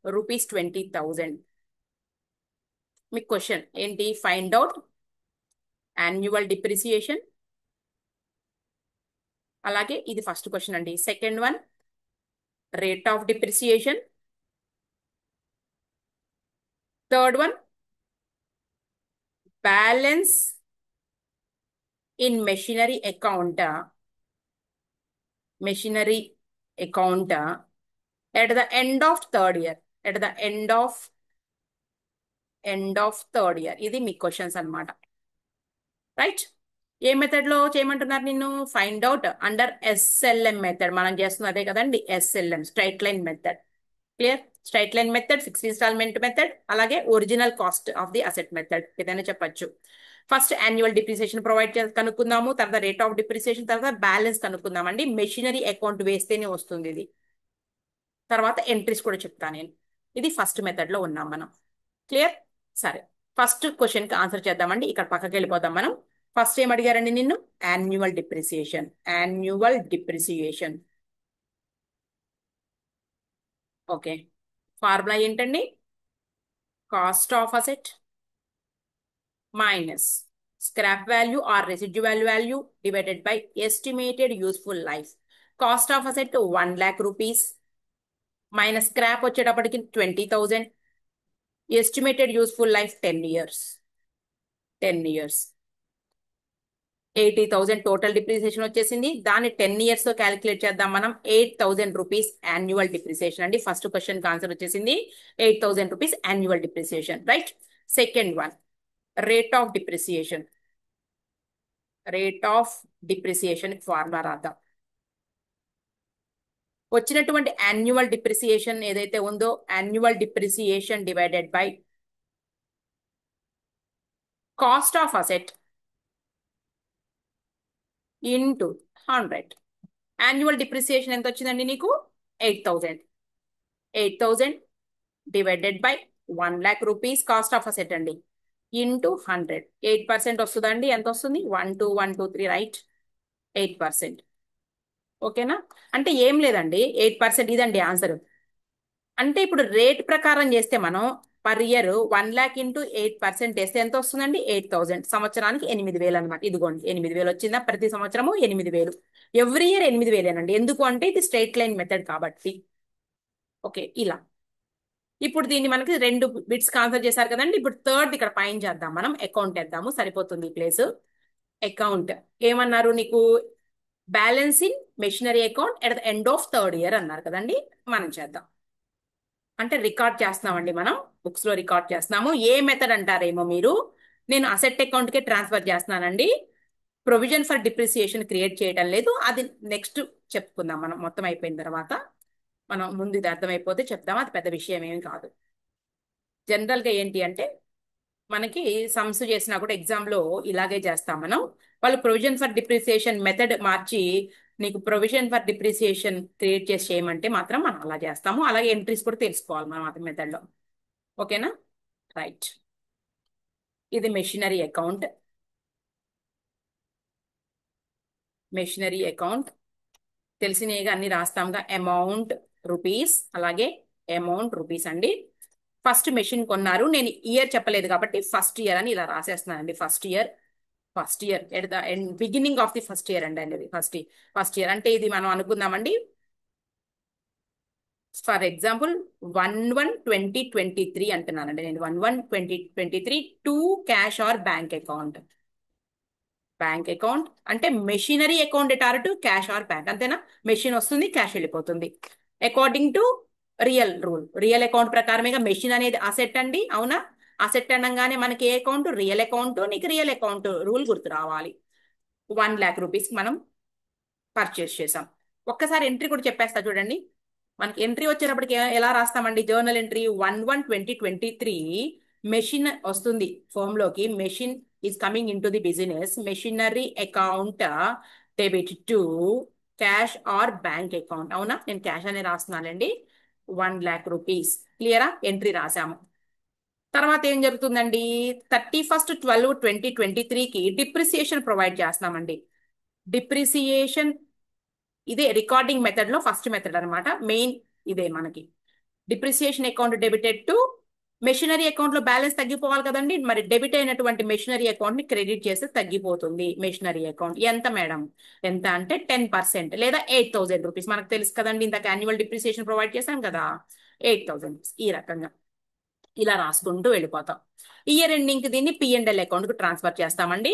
rupees 20,000. మీ క్వశ్చన్ ఏంటి, ఫైండ్ అవుట్ యాన్యువల్ డిప్రిసియేషన్. అలాగే ఇది ఫస్ట్ క్వశ్చన్ అండి. Second one, rate of depreciation. Third one, balance in machinery account, machinery account at the end of third year, at the end of third year. ఇది మీ క్వశ్చన్స్ అన్నమాట. రైట్? ఏ మెథడ్ లో చేయమంటున్నారు నిన్ను, find out under SLM method. మనం చేస్తున్నది అదే కదండి, SLM, straight line method. Clear? Straight line method, fixed installment method, అలాగే original cost of the asset method, ఏదైనా చెప్పొచ్చు. ఫస్ట్ యాన్యువల్ డిప్రిసియేషన్ ప్రొవైడ్ కనుక్కుందాము, తర్వాత రేట్ ఆఫ్ డిప్రిసియేషన్, తర్వాత బ్యాలెన్స్ కనుక్కుందామండి. మెషినరీ అకౌంట్ వేస్తేనే వస్తుంది ఇది. తర్వాత ఎంట్రీస్ కూడా చెప్తాను నేను. ఇది ఫస్ట్ మెథడ్ లో ఉన్నాం మనం. క్లియర్? సరే, ఫస్ట్ క్వశ్చన్ కి ఆన్సర్ చేద్దామండి. ఇక్కడ పక్కకి వెళ్ళిపోదాం మనం. ఫస్ట్ ఏం అడిగారండి నిన్ను, annual depreciation. Annual depreciation, okay. Formula ఏంటండి, cost of asset minus scrap value or residual value divided by estimated useful life. Cost of asset 1,00,000 rupees minus scrap వచ్చేటప్పటికి 20,000, estimated useful life 10 years. 10 years. 80,000 total depreciation వచ్చేసింది. దాన్ని 10 years తో క్యాలిక్యులేట్ చేద్దాం మనం. 8,000 రూపీస్ యాన్యువల్ డిప్రిసియేషన్ అండి. ఫస్ట్ క్వశ్చన్ ఆన్సర్ వచ్చేసింది 8,000 rupees annual depreciation, right. Second one, rate of depreciation. Rate of depreciation formula రాద్దాం. వచ్చినటువంటి యాన్యువల్ డిప్రిసియేషన్ ఏదైతే ఉందో, annual depreciation divided by cost of asset into 100. Annual depreciation ఎంత వచ్చిందండి నీకు? 8,000. 8,000 divided by 1,00,000 rupees cost of asset అండి, ఇంటూ 100. 8% వస్తుందండి. ఎంత వస్తుంది? 12123, రైట్. 8%. ఓకేనా? అంటే ఏం లేదండి, 8% ఇదండి ఆన్సర్. అంటే ఇప్పుడు రేట్ ప్రకారం చేస్తే మనం పర్ ఇయర్ 1,00,000 ఇంటూ 8% వేస్తే ఎంత వస్తుందండి? 8,000. సంవత్సరానికి 8,000 అనమాట. ఇదిగోండి 8,000 వచ్చిందా? ప్రతి సంవత్సరము 8,000. ఎవ్రీ ఇయర్ 8,000 అండి. ఎందుకు అంటే ఇది స్ట్రైట్ లైన్ మెథడ్ కాబట్టి. ఓకే, ఇలా. ఇప్పుడు దీన్ని మనకి 2 బిట్స్ ఆన్సర్ చేశారు కదండి. ఇప్పుడు థర్డ్ ఇక్కడ పైన చేద్దాం మనం. అకౌంట్ వేద్దాము, సరిపోతుంది ఈ ప్లేస్. అకౌంట్ ఏమన్నారు నీకు? Balance in machinery account at the end of third year అన్నారు కదండి. మనం చేద్దాం. అంటే రికార్డ్ చేస్తున్నామండి మనం, బుక్స్ లో రికార్డ్ చేస్తున్నాము. ఏ మెథడ్ అంటారేమో మీరు. నేను అసెట్ అకౌంట్ కే ట్రాన్స్ఫర్ చేస్తున్నానండి. ప్రొవిజన్ ఫర్ డిప్రిసియేషన్ క్రియేట్ చేయడం లేదు. అది నెక్స్ట్ చెప్పుకుందాం మనం, మొత్తం అయిపోయిన తర్వాత. మనం ముందు ఇది అర్థమైపోతే చెప్దాం, అది పెద్ద విషయం ఏమి కాదు. జనరల్ గా ఏంటి అంటే మనకి సమ్స్ చేసినా కూడా ఎగ్జామ్ లో ఇలాగే చేస్తాం మనం. వాళ్ళు ప్రొవిజన్ ఫర్ డిప్రిసియేషన్ మెథడ్ మార్చి నీకు ప్రొవిజన్ ఫర్ డిప్రిసియేషన్ క్రియేట్ చేసి చేయమంటే మాత్రం మనం అలా చేస్తాము. అలాగే ఎంట్రీస్ కూడా తెలుసుకోవాలి మనం అతని మెథడ్ లో. ఓకేనా? రైట్. ఇది మెషినరీ అకౌంట్. మెషినరీ అకౌంట్ తెలిసినగా అన్ని రాస్తాంగా. అమౌంట్ రూపీస్, అలాగే అమౌంట్ రూపీస్ అండి. ఫస్ట్ మెషిన్ కొన్నారు. నేను ఇయర్ చెప్పలేదు కాబట్టి ఫస్ట్ ఇయర్ అని ఇలా రాసేస్తున్నానండి. First year, first year at the end, beginning of the first year అండి అనేది. ఫస్ట్ ఇయర్ అంటే ఇది మనం అనుకుందామండి. ఫర్ ఎగ్జాంపుల్ 1/1/2023 అంటున్నానండి నేను. 1/1/2023 to cash or bank account. Bank account అంటే మెషినరీ అకౌంట్ ఎటార్ టు క్యాష్ ఆర్ బ్యాంక్, అంతేనా? మెషిన్ వస్తుంది, క్యాష్ వెళ్ళిపోతుంది. According to real rule, real account ప్రకారమేగా మెషిన్ అనేది అసెట్ అండి, అవునా? అసెట్ అనగానే మనకి ఏ అకౌంట్? Real account. నీకు రియల్ అకౌంట్ రూల్ గుర్తు రావాలి. 1,00,000 రూపీస్ మనం పర్చేస్ చేసాం. ఒక్కసారి ఎంట్రీ కూడా చెప్పేస్తా చూడండి. మనకి ఎంట్రీ వచ్చేటప్పటికి ఎలా రాస్తామండి? జర్నల్ ఎంట్రీ 1/1/2023 మెషిన్ వస్తుంది ఫామ్ లోకి. Machine is coming in to the business. Machinery account debit to cash or bank account, అవునా? నేను క్యాష్ అనే రాస్తున్నానండి. 1,00,000 రూపీస్. క్లియరా? ఎంట్రీ రాసాము. తర్వాత ఏం జరుగుతుందండి? 31/12/2023కి డిప్రిసియేషన్ ప్రొవైడ్ చేస్తున్నామండి. డిప్రిసియేషన్ ఇదే రికార్డింగ్ మెథడ్ లో ఫస్ట్ మెథడ్ అనమాట. మెయిన్ ఇదే మనకి. Depreciation account debited to machinery account లో బ్యాలెన్స్ తగ్గిపోవాలి కదండి. మరి డెబిట్ అయినటువంటి మెషినరీ అకౌంట్ ని క్రెడిట్ చేస్తే తగ్గిపోతుంది. మెషినరీ అకౌంట్ ఎంత మేడం? ఎంత అంటే 10% లేదా 8,000 రూపీస్. మనకు తెలుసు కదండి, ఇంతకు యాన్యువల్ డిప్రిసియేషన్ ప్రొవైడ్ చేశాం కదా. 8,000 రూపీస్. ఈ రకంగా ఇలా రాసుకుంటూ వెళ్ళిపోతాం. ఇయర్ ఎండింగ్ దీన్ని P&L అకౌంట్ కు ట్రాన్స్ఫర్ చేస్తామండి.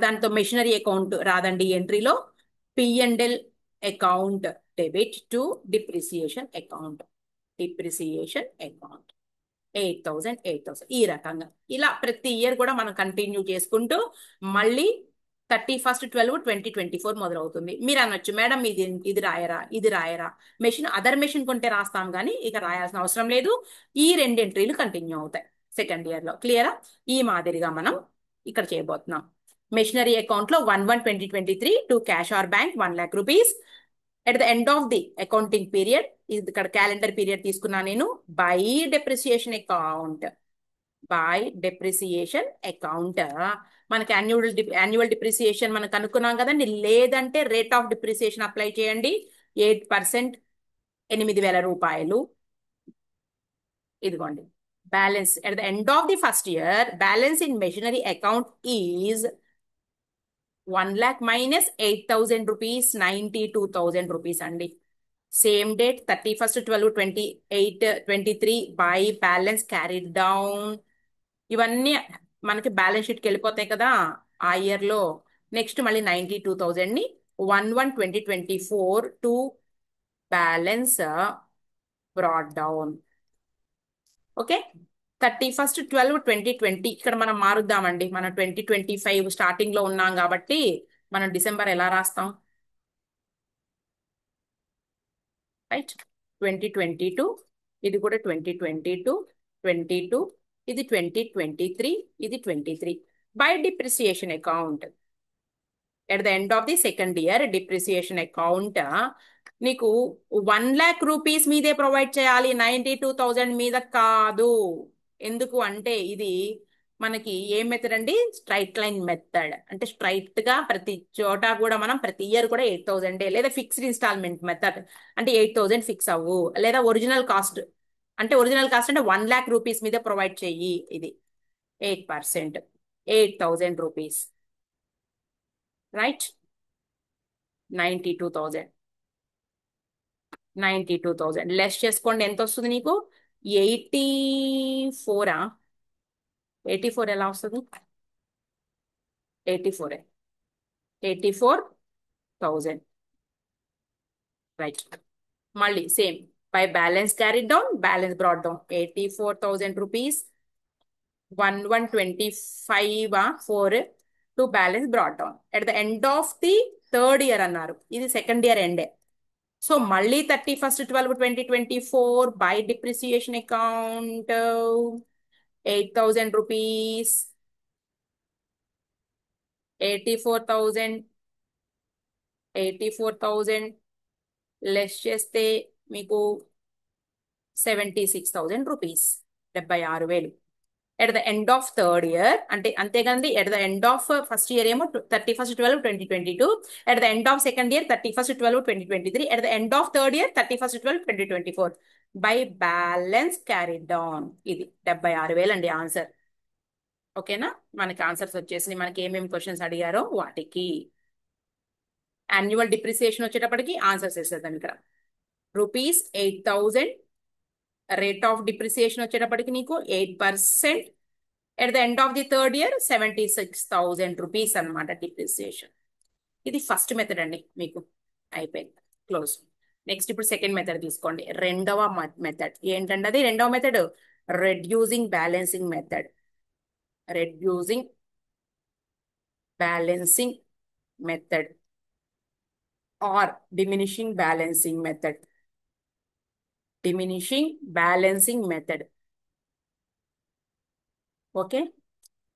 దాంతో మెషినరీ అకౌంట్ రాదండి ఎంట్రీలో. P&L account debit to depreciation account. Depreciation account 8,000 ఈ రకంగా. ఇలా ప్రతి ఇయర్ కూడా మనం కంటిన్యూ చేసుకుంటూ మళ్ళీ 31/12/2024 మొదలవుతుంది. మీరు అనొచ్చు, మేడం ఇది ఇది రాయరా, ఇది రాయరా? మెషిన్ అదర్ మెషిన్ కొంటే రాస్తాం కానీ ఇక రాయాల్సిన అవసరం లేదు. ఈ 2 ఎంట్రీలు కంటిన్యూ అవుతాయి సెకండ్ ఇయర్ లో. క్లియరా? ఈ మాదిరిగా మనం ఇక్కడ చేయబోతున్నాం. మెషినరీ అకౌంట్ లో 1/1/2023 to cash or bank 1,00,000 rupees. At the end of the accounting period, ఇక్కడ క్యాలెండర్ పీరియడ్ తీసుకున్నా నేను. By depreciation account, by depreciation account మనకి యాన్యువల్ డిప్రిసియేషన్ మనకు అనుకున్నాం కదండి. లేదంటే రేట్ ఆఫ్ డిప్రిసియేషన్ అప్లై చేయండి. 8%, 8,000 రూపాయలు. ఇదిగోండి balance at the end of the first year. Balance in machinery account is 1,00,000 minus 8,000 rupees, 92,000 rupees అండి. Same date 31/12/2023 by balance carried down. ఇవన్నీ మనకి బ్యాలెన్స్ షీట్కి వెళ్ళిపోతాయి కదా ఆ ఇయర్ లో. నెక్స్ట్ మళ్ళీ 92,000 ని 1/1/2024 to balance brought down. Okay. 31/12/2020 ఇక్కడ మనం మారుద్దామండి. మనం 2025 స్టార్టింగ్ లో ఉన్నాం కాబట్టి మనం డిసెంబర్ ఎలా రాస్తాం? రైట్. 2022, ఇది కూడా 2022, 22, ఇది 2023, ఇది 23. By depreciation account at the end of the second year depreciation account నీకు 1,00,000 రూపీస్ మీదే ప్రొవైడ్ చేయాలి, 92,000 మీద కాదు. ఎందుకు అంటే ఇది మనకి ఏ మెథడ్ అండి? Straight line method. అంటే స్ట్రైట్ గా ప్రతి చోట కూడా మనం ప్రతి ఇయర్ కూడా 8,000 లేదా ఫిక్స్డ్ ఇన్స్టాల్మెంట్ మెథడ్ అంటే 8,000 ఫిక్స్ అవ్వు, లేదా ఒరిజినల్ కాస్ట్ అంటే ఒరిజినల్ కాస్ట్ అంటే 1,00,000 రూపీస్ మీద ప్రొవైడ్ చెయ్యి. ఇది 8%, 8,000 రూపీస్. రైట్. 92,000, 92,000 లెస్ చేసుకోండి. ఎంత వస్తుంది నీకు? 84. 84 ఎలా వస్తుంది? 84, 84,000. రైట్. మళ్ళీ same by balance carry down, balance brought down. 84,000 rupees 1/1/25 4 to balance brought down at the end of the third year అన్నారు. ఇది సెకండ్ ఇయర్ ఎండే. సో మళ్ళీ 31/12/2024 by depreciation account 8,000 rupees, 84,000, 84,000 less చేస్తే మీకు 76,000 rupees, 76,000 at the end of third year. అంటే అంతేగాండి, at the end of first year ఏమో 31/12/2022, at the end of second year 31/12/2023, at the end of third year 31/12/2024 by balance carry down. ఇది 76,000 అండి ఆన్సర్. ఓకేనా? మనకి ఆన్సర్స్ వచ్చేసి మనకి ఏమేమి క్వశ్చన్స్ అడిగారో వాటికి యాన్యువల్ డిప్రిసియేషన్ వచ్చేటప్పటికి ఆన్సర్స్ వేసేద్దాం ఇక్కడ. ₹8,000 రేట్ ఆఫ్ డిప్రిసియేషన్ వచ్చేటప్పటికి నీకు 8%. At the end of the third year 76,000 rupees అనమాట డిప్రిసియేషన్. ఇది ఫస్ట్ మెథడ్ అండి. మీకు అయిపోయింది, క్లోజ్. నెక్స్ట్ ఇప్పుడు సెకండ్ మెథడ్ తీసుకోండి. రెండవ మెథడ్ ఏంటంటే అది రెండవ method reducing balancing method. Reducing balancing method or diminishing balancing method. Diminishing balancing method. Okay.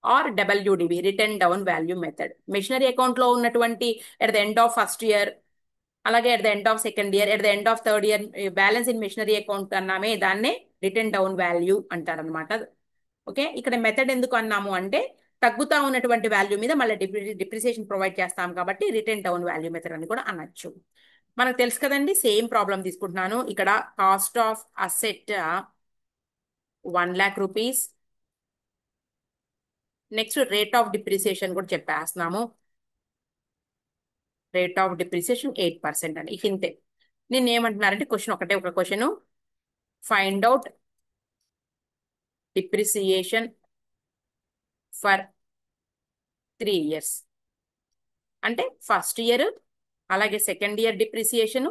Or WDV written down value method. Machinery account లో ఉన్నటువంటి at the end of first year, అలాగే at the end of second year, at the end of third year balance in machinery account అన్నామే, దాన్నే రిటర్న్ డౌన్ వాల్యూ అంటారనమాట. ఓకే. ఇక్కడ మెథడ్ ఎందుకు అన్నాము అంటే తగ్గుతా ఉన్నటువంటి వాల్యూ మీద మళ్ళీ డిప్రిసియేషన్ ప్రొవైడ్ చేస్తాం కాబట్టి రిటర్న్ డౌన్ వాల్యూ మెథడ్ అని కూడా అనొచ్చు. మనకు తెలుసు కదండి. సేమ్ ప్రాబ్లం తీసుకుంటున్నాను ఇక్కడ. Cost of asset 1,00,000 rupees. Next rate of depreciation కూడా చెప్పేస్తున్నాము. రేట్ ఆఫ్ డిప్రిసియేషన్ 8% అండి. ఇంతే. నేను ఏమంటున్నారంటే క్వశ్చన్ ఒకటే ఒక question, find out depreciation for 3 years. అంటే ఫస్ట్ ఇయర్, అలాగే సెకండ్ ఇయర్ డిప్రిసియేషన్,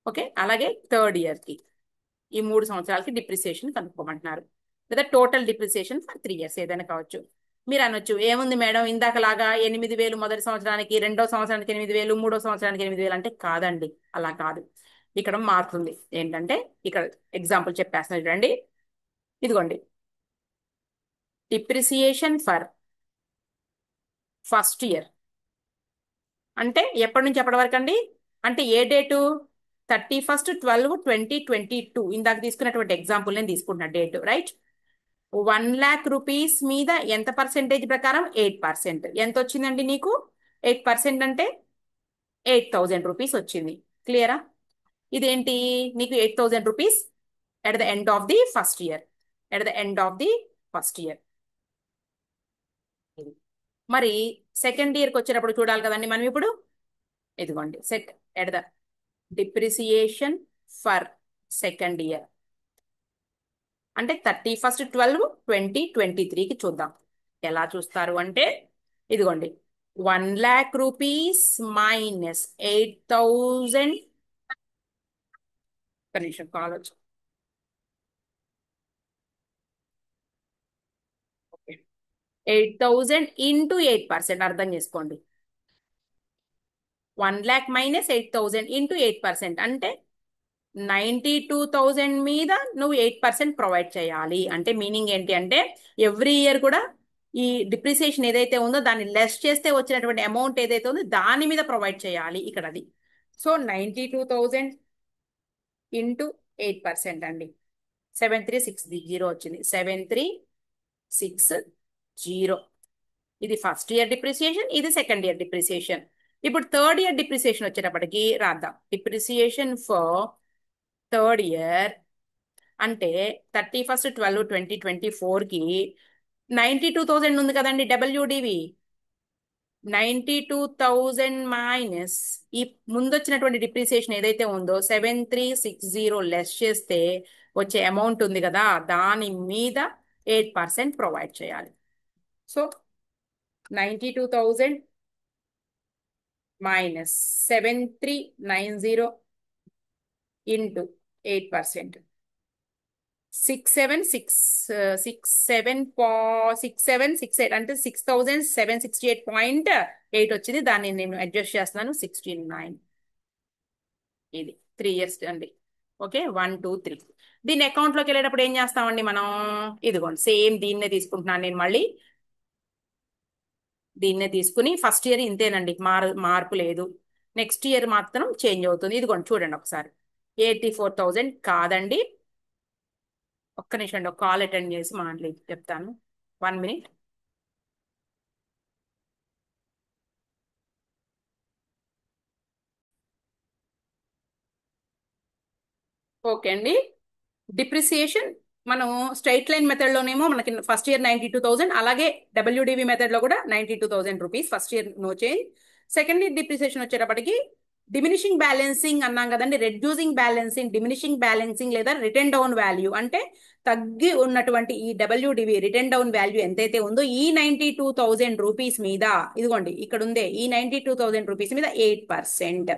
ఓకే, అలాగే థర్డ్ ఇయర్ కి, ఈ 3 సంవత్సరాలకి డిప్రిసియేషన్ కనుక్కోమంటున్నారు. లేదా టోటల్ డిప్రిసియేషన్ ఫర్ 3 years ఏదైనా కావచ్చు. మీరు అనొచ్చు ఏముంది మేడం ఇందాకలాగా 8,000 మొదటి సంవత్సరానికి, రెండో సంవత్సరానికి 8,000, మూడో సంవత్సరానికి 8,000 అంటే కాదండి, అలా కాదు. ఇక్కడ మారుతుంది. ఏంటంటే ఇక్కడ ఎగ్జాంపుల్ చెప్పేస్తున్నా చూడండి. ఇదిగోండి, డిప్రిసియేషన్ ఫర్ ఫస్ట్ ఇయర్ అంటే ఎప్పటి నుంచి ఎప్పటి వరకు అండి? అంటే ఏ డేటు? 31/12/2022. ఇందాక తీసుకున్నటువంటి ఎగ్జాంపుల్ నేను తీసుకుంటున్నా డేట్. రైట్. 1,00,000 రూపీస్ మీద ఎంత పర్సెంటేజ్ ప్రకారం? 8%. ఎంత వచ్చిందండి నీకు? 8% అంటే 8,000 రూపీస్ వచ్చింది. క్లియరా? ఇదేంటి నీకు? 8,000 rupees at the end of the first year. At the end of the first year. మరి సెకండ్ ఇయర్కి వచ్చేటప్పుడు చూడాలి కదండి మనం ఇప్పుడు. ఇదిగోండి at the depreciation for second year అంటే 31/12/2023కి చూద్దాం. ఎలా చూస్తారు అంటే ఇదిగోండి 1,00,000 రూపీస్ మైనస్ 8,000 నిమిషం కావచ్చు 8,000 ఇంటూ 8% అర్థం చేసుకోండి 1,00,000 మైనస్ 8,000 ఇంటూ 8% అంటే 92,000 మీద నువ్వు 8% ప్రొవైడ్ చేయాలి అంటే మీనింగ్ ఏంటి అంటే ఎవ్రీ ఇయర్ కూడా ఈ డిప్రిసియేషన్ ఏదైతే ఉందో దాన్ని లెస్ చేస్తే వచ్చినటువంటి అమౌంట్ ఏదైతే ఉందో దాని మీద ప్రొవైడ్ చేయాలి ఇక్కడ అది సో 92,000 ఇంటూ 8% అండి 7,360 వచ్చింది 7,360 ఇది ఫస్ట్ ఇయర్ డిప్రిసియేషన్ ఇది సెకండ్ ఇయర్ డిప్రిసియేషన్ ఇప్పుడు థర్డ్ ఇయర్ డిప్రిసియేషన్ వచ్చేటప్పటికి రాద్దాం డిప్రిసియేషన్ ఫర్ థర్డ్ ఇయర్ అంటే 31/12/2024కి 92,000 ఉంది కదండి డబ్ల్యూడివి 92,000 మైనస్ ఈ ముందొచ్చినటువంటి డిప్రిసియేషన్ ఏదైతే ఉందో 7,360 లెస్ చేస్తే వచ్చే అమౌంట్ ఉంది కదా దాని మీద 8% ప్రొవైడ్ చేయాలి సో 92,000 మైనస్ 7,390 ఇంటూ 8% 6,768 అంటే 6,768.8 వచ్చింది దాన్ని నేను అడ్జస్ట్ చేస్తున్నాను 69 ఇది 3 ఇయర్స్ అండి ఓకే 1 2 3 దీని అకౌంట్లోకి వెళ్ళేటప్పుడు ఏం చేస్తామండి మనం ఇదిగోండి సేమ్ దీన్నే తీసుకుంటున్నాను నేను మళ్ళీ దీన్నే తీసుకుని ఫస్ట్ ఇయర్ ఇంతేనండి మార్పు లేదు నెక్స్ట్ ఇయర్ మాత్రం చేంజ్ అవుతుంది ఇదిగోండి చూడండి ఒకసారి 84,000 కాదండి ఒక్క నిమిషం అండి ఒక కాల్ అటెండ్ చేసి మాట్లాడి చెప్తాను 1 మినిట్ ఓకే అండి డిప్రిసియేషన్ మనం స్ట్రైట్ లైన్ మెథడ్ లోనేమో మనకి ఫస్ట్ ఇయర్ 92,000 అలాగే డబ్ల్యూడిబి మెథడ్ లో కూడా 92,000 rupees first year no change second year depreciation వచ్చేటప్పటికి డిమినిషింగ్ బ్యాలెన్సింగ్ అన్నాం కదండి రెడ్యూసింగ్ బ్యాలెన్సింగ్ డిమినిషింగ్ బ్యాలెన్సింగ్ లేదా రిటర్న్ డౌన్ వాల్యూ అంటే తగ్గి ఉన్నటువంటి ఈ డబ్ల్యూడిబి రిటర్న్ డౌన్ వాల్యూ ఎంతైతే ఉందో ఈ 92,000 రూపీస్ మీద ఇదిగోండి ఇక్కడ ఉందే ఈ 92,000 రూపీస్ మీద 8%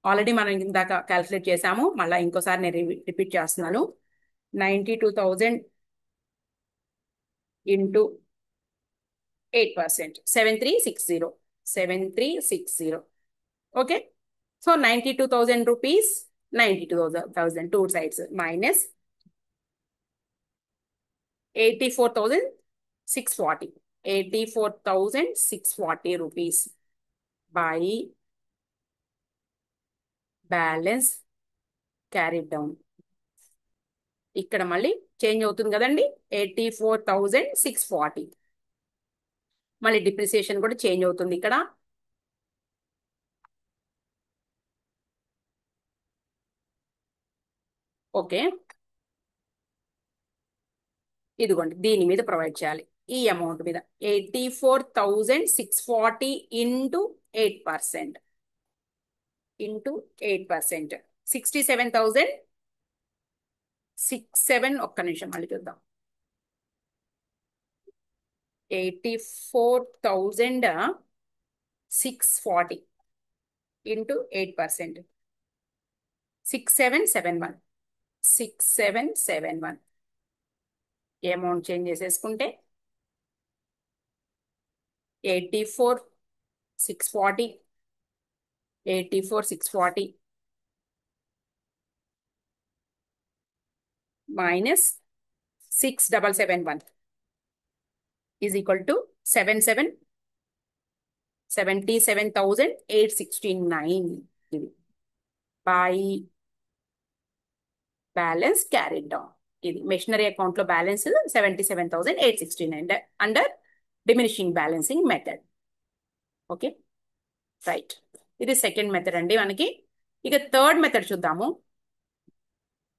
ఆల్రెడీ మనం ఇందాక క్యాల్కులేట్ చేసాము మళ్ళీ ఇంకోసారి నేను రిపీట్ చేస్తున్నాను 92,000 into 8% 7,360 okay so 92,000 rupees 92,000 two sides minus 84,640 rupees by balance carried down ఇక్కడ మళ్ళీ చేంజ్ అవుతుంది కదండి 84,640 మళ్ళీ డిప్రిసియేషన్ కూడా చేంజ్ అవుతుంది ఇక్కడ ఓకే ఇదిగోండి దీని మీద ప్రొవైడ్ చేయాలి ఈ అమౌంట్ మీద 84,640 ఇంటూ 8% 67,067 ఒక్క నిమిషం మళ్ళీ చూద్దాం 84,640 ఇంటూ 8% 6771 ఈ అమౌంట్ చేంజ్ చేసేసుకుంటే 84,640 minus 6,771 is equal to 77,869 by balance carried down ఇది మెషినరీ అకౌంట్ లో balance 77,869 under diminishing balancing method okay right ఇది సెకండ్ మెథడ్ అండి మనకి ఇక థర్డ్ మెథడ్ చూద్దాము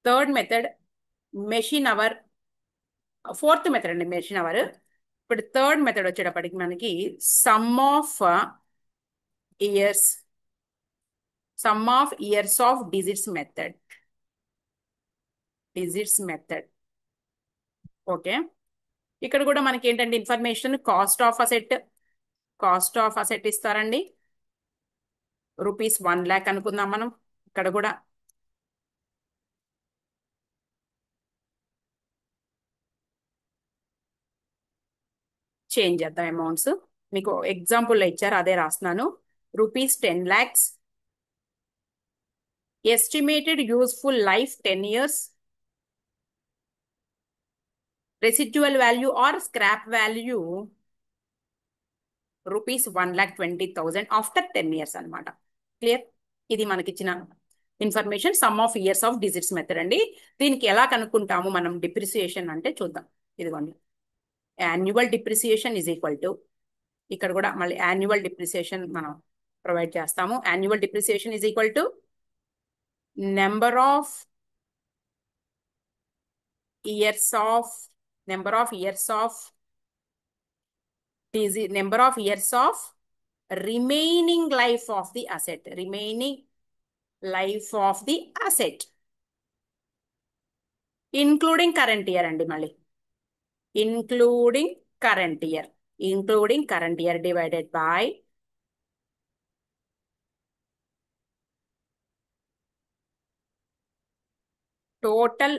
third method machine hour fourth method అండి మెషిన్ అవర్ ఇప్పుడు థర్డ్ మెథడ్ వచ్చేటప్పటికి మనకి sum of years of digits method okay ఇక్కడ కూడా మనకి ఏంటంటే ఇన్ఫర్మేషన్ కాస్ట్ ఆఫ్ అసెట్ ఇస్తారండి. రూపీస్ 1 lakh అనుకుందాం మనం. ఇక్కడ కూడా చేంజ్ చేద్దాం అమౌంట్స్. మీకు ఎగ్జాంపుల్ ఇచ్చారు, అదే రాస్తున్నాను. Rupees 10 lakhs, estimated useful life 10 years, residual value or scrap value rupees 1,20,000 after 10 years అనమాట. క్లియర్? ఇది మనకిచ్చిన information sum of years of digits method అండి. దీనికి ఎలా కనుక్కుంటాము మనం డిప్రిసియేషన్ అంటే చూద్దాం. ఇదిగోండి, annual depreciation is equal to, ఇక్కడ కూడా మళ్ళీ యాన్యువల్ డిప్రిసియేషన్ మనం ప్రొవైడ్ చేస్తాము. Annual depreciation is equal to number of years of number of years of number of years of remaining life of the asset, remaining life of the asset, including current year అండి. మళ్ళీ including current year, including current year divided by total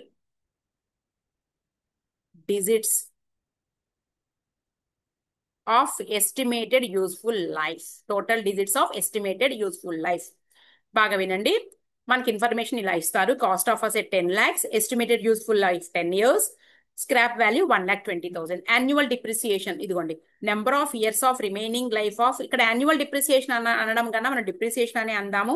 digits of estimated useful life, total digits of estimated useful life. బాగా వినండి, మనకి ఇన్ఫర్మేషన్ ఇలా ఇస్తారు. Cost of asset 10 lakhs, estimated useful life 10 years, scrap value 1,20,000. Annual depreciation ఇదిగోండి, number of years of remaining life of, ఇక్కడ యాన్యువల్ డిప్రిసియేషన్ అనడం కన్నా మనం డిప్రిసియేషన్ అని అందాము.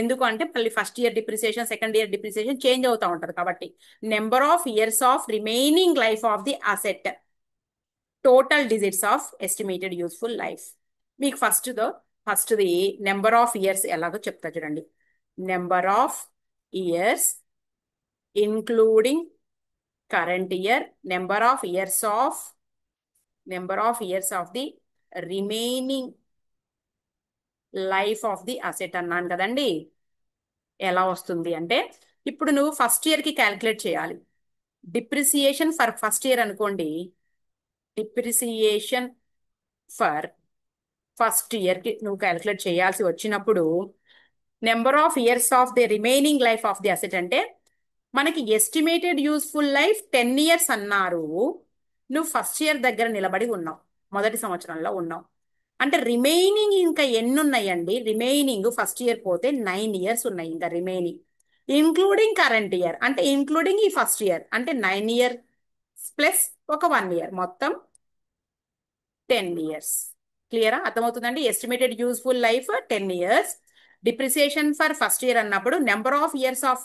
ఎందుకు అంటే మళ్ళీ first year depreciation, second year depreciation change అవుతూ ఉంటుంది కాబట్టి. Number of years of remaining life of the asset, total digits of estimated useful life. మీకు ఫస్ట్ది నెంబర్ ఆఫ్ ఇయర్స్ ఎలాగో చెప్తా చూడండి. Number of years including current year, number of years of the remaining life of the asset అన్నాను కదండి. ఎలా వస్తుంది అంటే, ఇప్పుడు నువ్వు ఫస్ట్ ఇయర్ కి క్యాల్కులేట్ చేయాలి. డిప్రిసియేషన్ ఫర్ ఫస్ట్ ఇయర్ అనుకోండి. డిప్రిసియేషన్ ఫర్ ఫస్ట్ ఇయర్ కి నువ్వు క్యాల్కులేట్ చేయాల్సి వచ్చినప్పుడు, number of years of the remaining life of the asset అంటే, మనకి ఎస్టిమేటెడ్ యూస్ఫుల్ లైఫ్ 10 years అన్నారు. నువ్వు ఫస్ట్ ఇయర్ దగ్గర నిలబడి ఉన్నావు, మొదటి సంవత్సరంలో ఉన్నావు అంటే రిమైనింగ్ ఇంకా ఎన్ని ఉన్నాయండి? రిమైనింగ్ ఫస్ట్ ఇయర్ పోతే 9 years ఉన్నాయి ఇంకా రిమైనింగ్, ఇంక్లూడింగ్ కరెంట్ ఇయర్ అంటే ఇంక్లూడింగ్ ఈ ఫస్ట్ ఇయర్ అంటే 9 years ప్లస్ ఒక 1 year, మొత్తం 10 years. క్లియరా? అర్థమవుతుందండి? Estimated useful life 10 years, depreciation for first year అన్నప్పుడు number of years of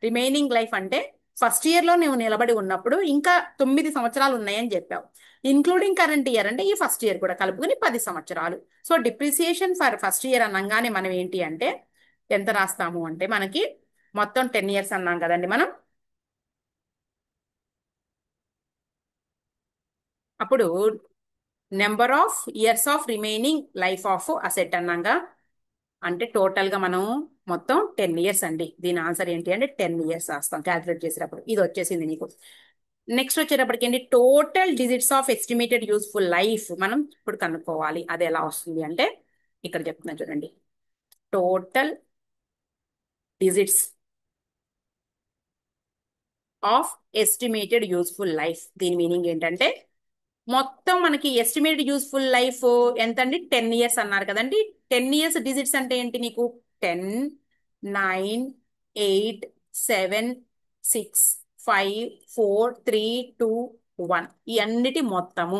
remaining life అంటే ఫస్ట్ ఇయర్ లో నువ్వు నిలబడి ఉన్నప్పుడు ఇంకా 9 సంవత్సరాలు ఉన్నాయని చెప్పావు. ఇంక్లూడింగ్ కరెంట్ ఇయర్ అంటే ఈ ఫస్ట్ ఇయర్ కూడా కలుపుకుని 10 సంవత్సరాలు. So depreciation for first year అనగానే మనం ఏంటి అంటే ఎంత రాస్తాము అంటే, మనకి మొత్తం 10 years అన్నాం కదండి మనం. అప్పుడు number of years of remaining life of asset అన్నాగా, అంటే టోటల్ గా మనం మొత్తం 10 years అండి. దీని ఆన్సర్ ఏంటి అంటే 10 years రాస్తాం క్యాల్కులేట్ చేసేటప్పుడు. ఇది వచ్చేసింది నీకు. నెక్స్ట్ వచ్చేటప్పటికి ఏంటి, total digits of estimated useful life మనం ఇప్పుడు కనుక్కోవాలి. అది ఎలా వస్తుంది అంటే ఇక్కడ చెప్తున్నా చూడండి. Total digits of estimated useful life, దీని మీనింగ్ ఏంటంటే, మొత్తం మనకి ఎస్టిమేటెడ్ యూస్ఫుల్ లైఫ్ ఎంత అండి? 10 years అన్నారు కదండి. 10 years డిజిట్స్ అంటే ఏంటి నీకు? 10, 9, 8, 7, 6, 5, 4, 3, 2, 1 ఈ అన్నిటి మొత్తము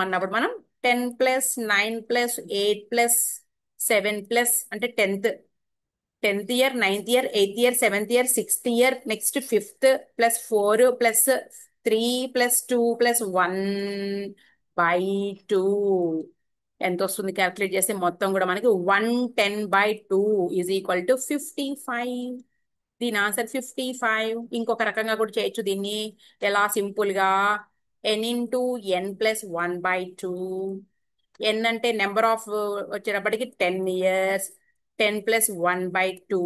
అన్నప్పుడు మనం 10 + 9 + 8 + 7 ప్లస్ అంటే 10th year, 9th year, 8th year, 7th year, 6th year, next 5th +4 +3 +2 +1/2 ఎంత వస్తుంది? క్యాల్కులేట్ చేస్తే మొత్తం కూడా మనకి 110/2 ఈజ్ ఈక్వల్ టు 55. దీని ఆన్సర్ 55. ఇంకొక రకంగా కూడా చేయొచ్చు దీన్ని. ఎలా? సింపుల్ గా n × n + 1/2. n అంటే నెంబర్ ఆఫ్ వచ్చేటప్పటికి 10 years, 10 + 1/2.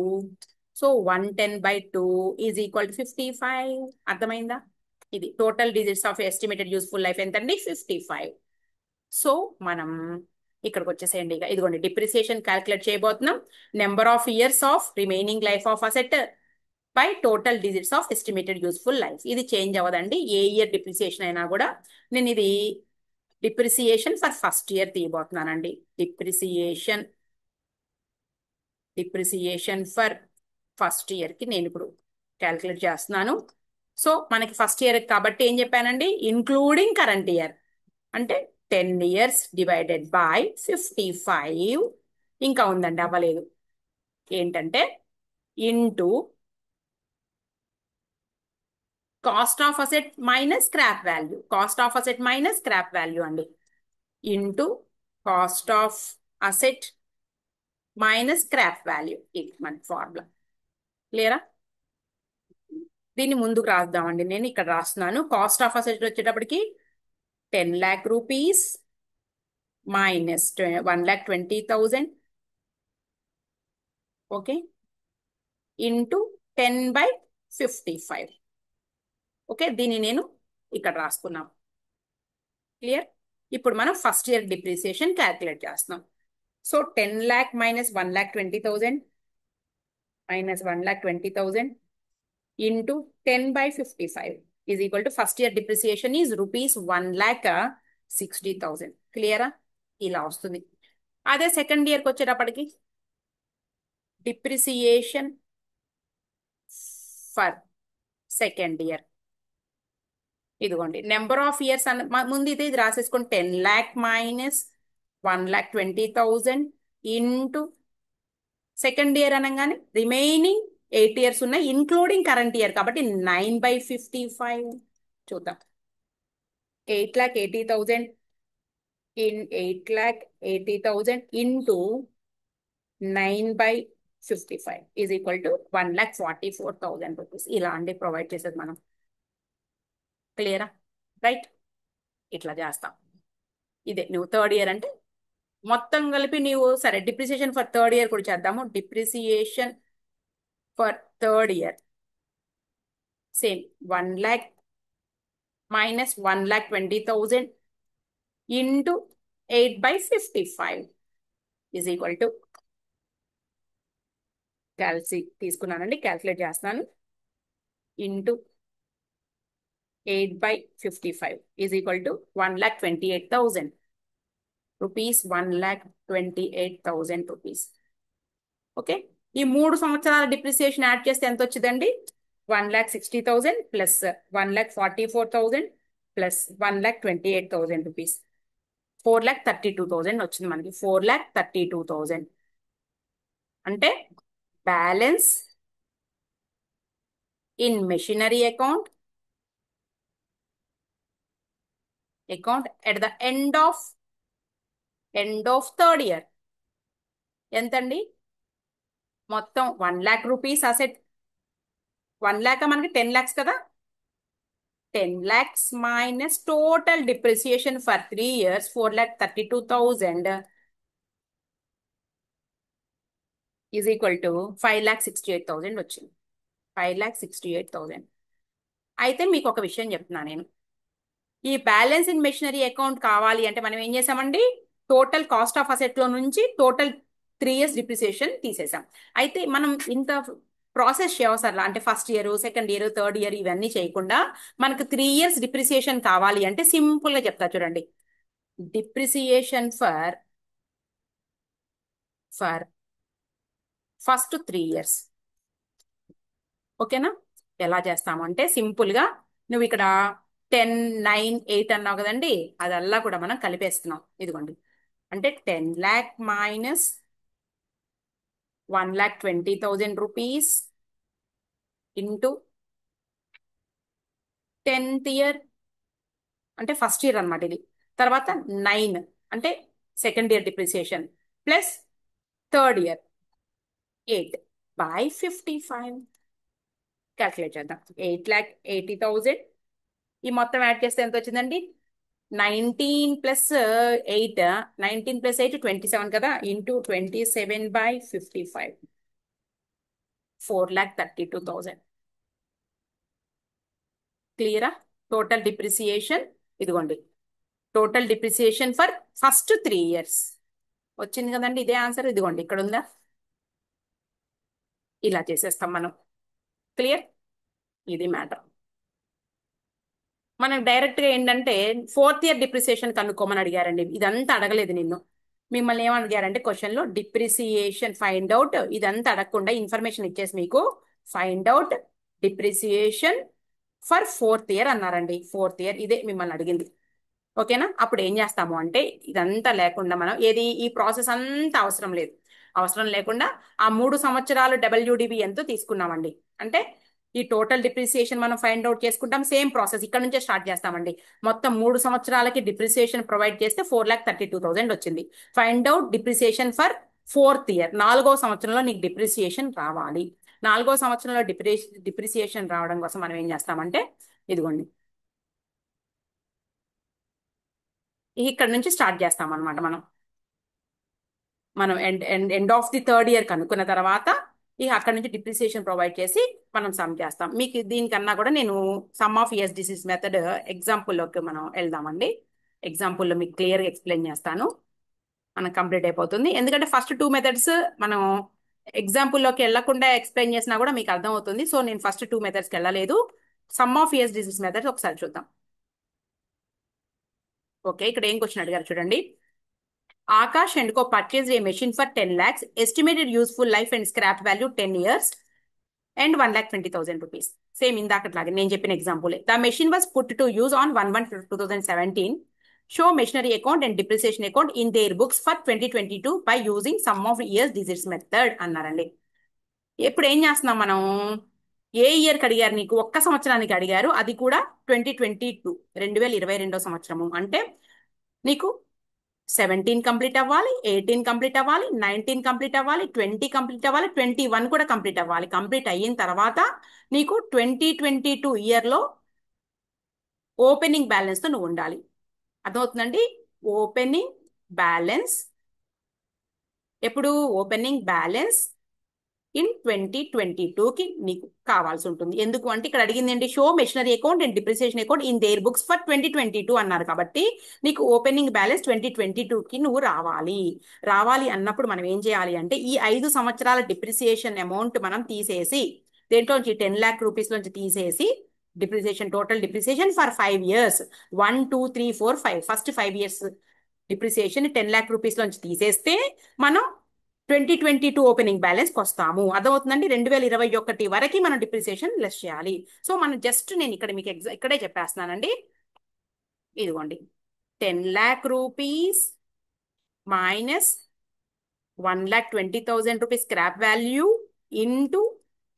So 110/2 is equal to 55. అర్థమైందా? ఇది total digits of estimated useful life ఎంతండి 55. సో మనం ఇక్కడికి వచ్చేసేయండి. ఇక ఇదిగోండి డిప్రిసియేషన్ క్యాల్కులేట్ చేయబోతున్నాం. Number of years of remaining life of asset by total digits of estimated useful life. ఇది చేంజ్ అవ్వదండి ఏ ఇయర్ డిప్రిసియేషన్ అయినా కూడా. నేను ఇది డిప్రిసియేషన్ ఫర్ ఫస్ట్ ఇయర్ తీయబోతున్నానండి. డిప్రిసియేషన్ ఫర్ ఫస్ట్ ఇయర్ కి నేను ఇప్పుడు క్యాల్కులేట్ చేస్తున్నాను. సో మనకి ఫస్ట్ ఇయర్ కాబట్టి ఏం చెప్పానండి, ఇన్క్లూడింగ్ కరెంట్ ఇయర్ అంటే 10 years డివైడెడ్ బై 55. ఇంకా ఉందండి అవ్వలేదు. ఏంటంటే into cost of asset minus scrap value. Cost of asset minus scrap value అండి. Into cost of asset minus scrap value. ఇది మన ఫార్ములా. క్లియరా? దీన్ని ముందుకు రాద్దామండి. నేను ఇక్కడ రాస్తున్నాను. కాస్ట్ ఆఫ్ అసెట్ వచ్చేటప్పటికి 10 lakh rupees minus 1,20,000. Okay, into 10/55. Okay, దీన్ని నేను ఇక్కడ రాసుకున్నాం. క్లియర్? ఇప్పుడు మనం ఫస్ట్ ఇయర్ డిప్రిసియేషన్ క్యాల్కులేట్ చేస్తున్నాం. So 10 lakh minus 1,20,000 minus 1,20,000 into 10/55 is equal to first year depreciation is rupees 1,60,000. క్లియరా? ఇలా వస్తుంది. అదే సెకండ్ ఇయర్కి వచ్చేటప్పటికి డిప్రిసియేషన్ ఫర్ సెకండ్ ఇయర్ ఇదిగోండి నెంబర్ ఆఫ్ ఇయర్స్ ముందు ఇది రాసేసుకోండి. 10 lakh minus 1,20,000 into second year అనగానే రిమైనింగ్ 8 years ఉన్నాయి ఇన్క్లూడింగ్ కరెంట్ ఇయర్ కాబట్టి 9/55. చూద్దాం. 8,80,000 in 8,80,000 into 9/55 is equal to 1,44,000 rupees. ఇలా అండి ప్రొవైడ్ చేసేది మనం. క్లియరా? రైట్, ఇట్లా చేస్తాం. ఇదే నువ్వు థర్డ్ ఇయర్ అంటే మొత్తం కలిపి నీవు సరే డిప్రిసియేషన్ ఫర్ థర్డ్ ఇయర్ కూడా చేద్దాము. Depreciation for third year same 1 lakh minus 1,20,000 into 8/55 is equal to తీసుకున్నానండి, క్యాల్కులేట్ చేస్తున్నాను. Into 8/55 is equal to 1,28,000 rupees. 1,28,000 rupees. Okay, ఈ 3 సంవత్సరాల డిప్రిసియేషన్ యాడ్ చేస్తే ఎంత వచ్చిందండి? 1,60,000 ప్లస్ 1,44,000 ప్లస్ 1,28,000 రూపీస్. 4,32,000 వచ్చింది మనకి. 4,32,000 అంటే balance in machinery account at the end of third year ఎంతండి? మొత్తం 1 lakh రూపీస్ అసెట్. 1 lakh మనకి 10 lakhs కదా. 10 lakhs minus total depreciation for 3 years 4,32,000 is equal to 5,68,000 వచ్చింది. 5,68,000. అయితే మీకు ఒక విషయం చెప్తున్నా నేను. ఈ బ్యాలెన్స్ ఇన్ మెషినరీ అకౌంట్ కావాలి అంటే మనం ఏం చేసామండి, టోటల్ కాస్ట్ ఆఫ్ అసెట్ లో నుంచి టోటల్ 3 years డిప్రిసియేషన్ తీసేసాం. అయితే మనం ఇంత ప్రాసెస్ చేయవసరం అంటే first year, second year, third year ఇవన్నీ చేయకుండా మనకు 3 years డిప్రిసియేషన్ కావాలి అంటే సింపుల్ గా చెప్తా చూడండి. Depreciation for first 3 years. ఓకేనా? ఎలా చేస్తామంటే సింపుల్ గా నువ్వు ఇక్కడ 10, 9, 8 అన్నావు కదండి, అదల్లా కూడా మనం కలిపేస్తున్నాం. ఇదిగోండి అంటే 10 lakh minus 1,20,000 rupees into 10th year అంటే ఫస్ట్ ఇయర్ అనమాట ఇది. తర్వాత 9 అంటే second year depreciation plus third year 8/55 calculate చేద్దాం. 8,80,000 ఈ మొత్తం యాడ్ చేస్తే ఎంత వచ్చిందండి? 19 ప్లస్ 8 19 ప్లస్ 8 27 కదా, ఇంటూ 27/55 4,32,000. క్లియరా? టోటల్ డిప్రిసియేషన్, ఇదిగోండి total depreciation for first 3 years వచ్చింది కదండి. ఇదే ఆన్సర్, ఇదిగోండి ఇక్కడ ఉందా. ఇలా చేసేస్తాం మనం. క్లియర్? ఇది మ్యాటర్. మనం డైరెక్ట్ గా ఏంటంటే 4th year డిప్రిసియేషన్ కనుక్కోమని అడిగారండి. ఇదంతా అడగలేదు నిన్ను. మిమ్మల్ని ఏమని అడిగారంటే క్వశ్చన్ లో డిప్రిసియేషన్ ఫైండ్ అవుట్, ఇదంతా అడగకుండా ఇన్ఫర్మేషన్ ఇచ్చేసి మీకు find out depreciation for 4th year అన్నారండి. 4th year ఇదే మిమ్మల్ని అడిగింది. ఓకేనా? అప్పుడు ఏం చేస్తాము అంటే ఇదంతా లేకుండా మనం ఏది ఈ ప్రాసెస్ అంతా అవసరం లేదు. అవసరం లేకుండా ఆ 3 సంవత్సరాలు డబ్ల్యూడిబి ఎంతో తీసుకున్నామండి. అంటే ఈ టోటల్ డిప్రిసియేషన్ మనం ఫైండ్ అవుట్ చేసుకుంటాం. సేమ్ ప్రాసెస్ ఇక్కడ నుంచే స్టార్ట్ చేస్తామండి. మొత్తం 3 సంవత్సరాలకి డిప్రిసియేషన్ ప్రొవైడ్ చేస్తే 4,32,000 వచ్చింది. Find out depreciation for 4th year, 4వ సంవత్సరంలో నీకు డిప్రిసియేషన్ రావాలి. 4వ సంవత్సరంలో డిప్రిసియేషన్ రావడం కోసం మనం ఏం చేస్తామంటే ఇదిగోండి ఇక్కడ నుంచి స్టార్ట్ చేస్తాం అనమాట. మనం end of the 3rd year కనుక్కున్న తర్వాత ఇక అక్కడ నుంచి డిప్రిసియేషన్ ప్రొవైడ్ చేసి మనం సమ్ చేస్తాం. మీకు దీనికన్నా కూడా నేను sum of years digits method ఎగ్జాంపుల్లోకి మనం వెళ్దామండి. ఎగ్జాంపుల్లో మీకు క్లియర్గా ఎక్స్ప్లెయిన్ చేస్తాను. మనం కంప్లీట్ అయిపోతుంది. ఎందుకంటే ఫస్ట్ 2 మెథడ్స్ మనం ఎగ్జాంపుల్లోకి వెళ్లకుండా ఎక్స్ప్లెయిన్ చేసినా కూడా మీకు అర్థం అవుతుంది. సో నేను ఫస్ట్ 2 మెథడ్స్కి వెళ్ళలేదు. Some of years disease methods ఒకసారి చూద్దాం. ఓకే, ఇక్కడ ఏం క్వశ్చన్ అడిగారు చూడండి. Akash and Co purchased a machine for 10 lakhs, estimated useful life and scrap value 10 years and 1,20,000 rupees. Same ఇందాకట్లాగే నేను చెప్పిన example. The machine was put to use on 1/1/2017. Show machinery account and depreciation account in their books for 2022 by using sum of years digits method అన్నారండి. ఇప్పుడు ఏం చేస్తున్నాం మనం? ఏ ఇయర్కి అడిగారు? నీకు ఒక్క సంవత్సరానికి అడిగారు, అది కూడా 2022, 2022 అంటే నీకు 17 కంప్లీట్ అవ్వాలి, 18 కంప్లీట్ అవ్వాలి, 19 కంప్లీట్ అవ్వాలి, 20 కంప్లీట్ అవ్వాలి, 21 కూడా కంప్లీట్ అవ్వాలి. కంప్లీట్ అయిన తర్వాత నీకు 2022 ఇయర్లో ఓపెనింగ్ బ్యాలెన్స్తో నువ్వు ఉండాలి. అర్థమవుతుందండి? ఓపెనింగ్ బ్యాలెన్స్ ఎప్పుడు? ఓపెనింగ్ బ్యాలెన్స్ ఇన్ 2022కి నీకు కావాల్సి ఉంటుంది. ఎందుకు అంటే ఇక్కడ అడిగింది ఏంటి? Show machinery account and depreciation account in there books for 2022 అన్నారు. కాబట్టి నీకు ఓపెనింగ్ బ్యాలెన్స్ 2022కి నువ్వు రావాలి అన్నప్పుడు మనం ఏం చేయాలి అంటే ఈ 5 సంవత్సరాల డిప్రిసియేషన్ అమౌంట్ మనం తీసేసి దేంట్లోంచి 10 lakh రూపీస్ నుంచి తీసేసి depreciation, total depreciation for 5 years, 1 2 3 4 5 first 5 years depreciation 10 lakh rupees నుంచి తీసేస్తే మనం 2022 ఓపెనింగ్ బ్యాలెన్స్కి వస్తాము. అర్థమవుతుందండి? 2021 వరకు మనం డిప్రిసియేషన్ లెస్ చేయాలి. సో మనం జస్ట్ నేను ఇక్కడ మీకు ఇక్కడే చెప్పేస్తున్నానండి. ఇదిగోండి 10 lakh rupees minus 1,20,000 rupees scrap value into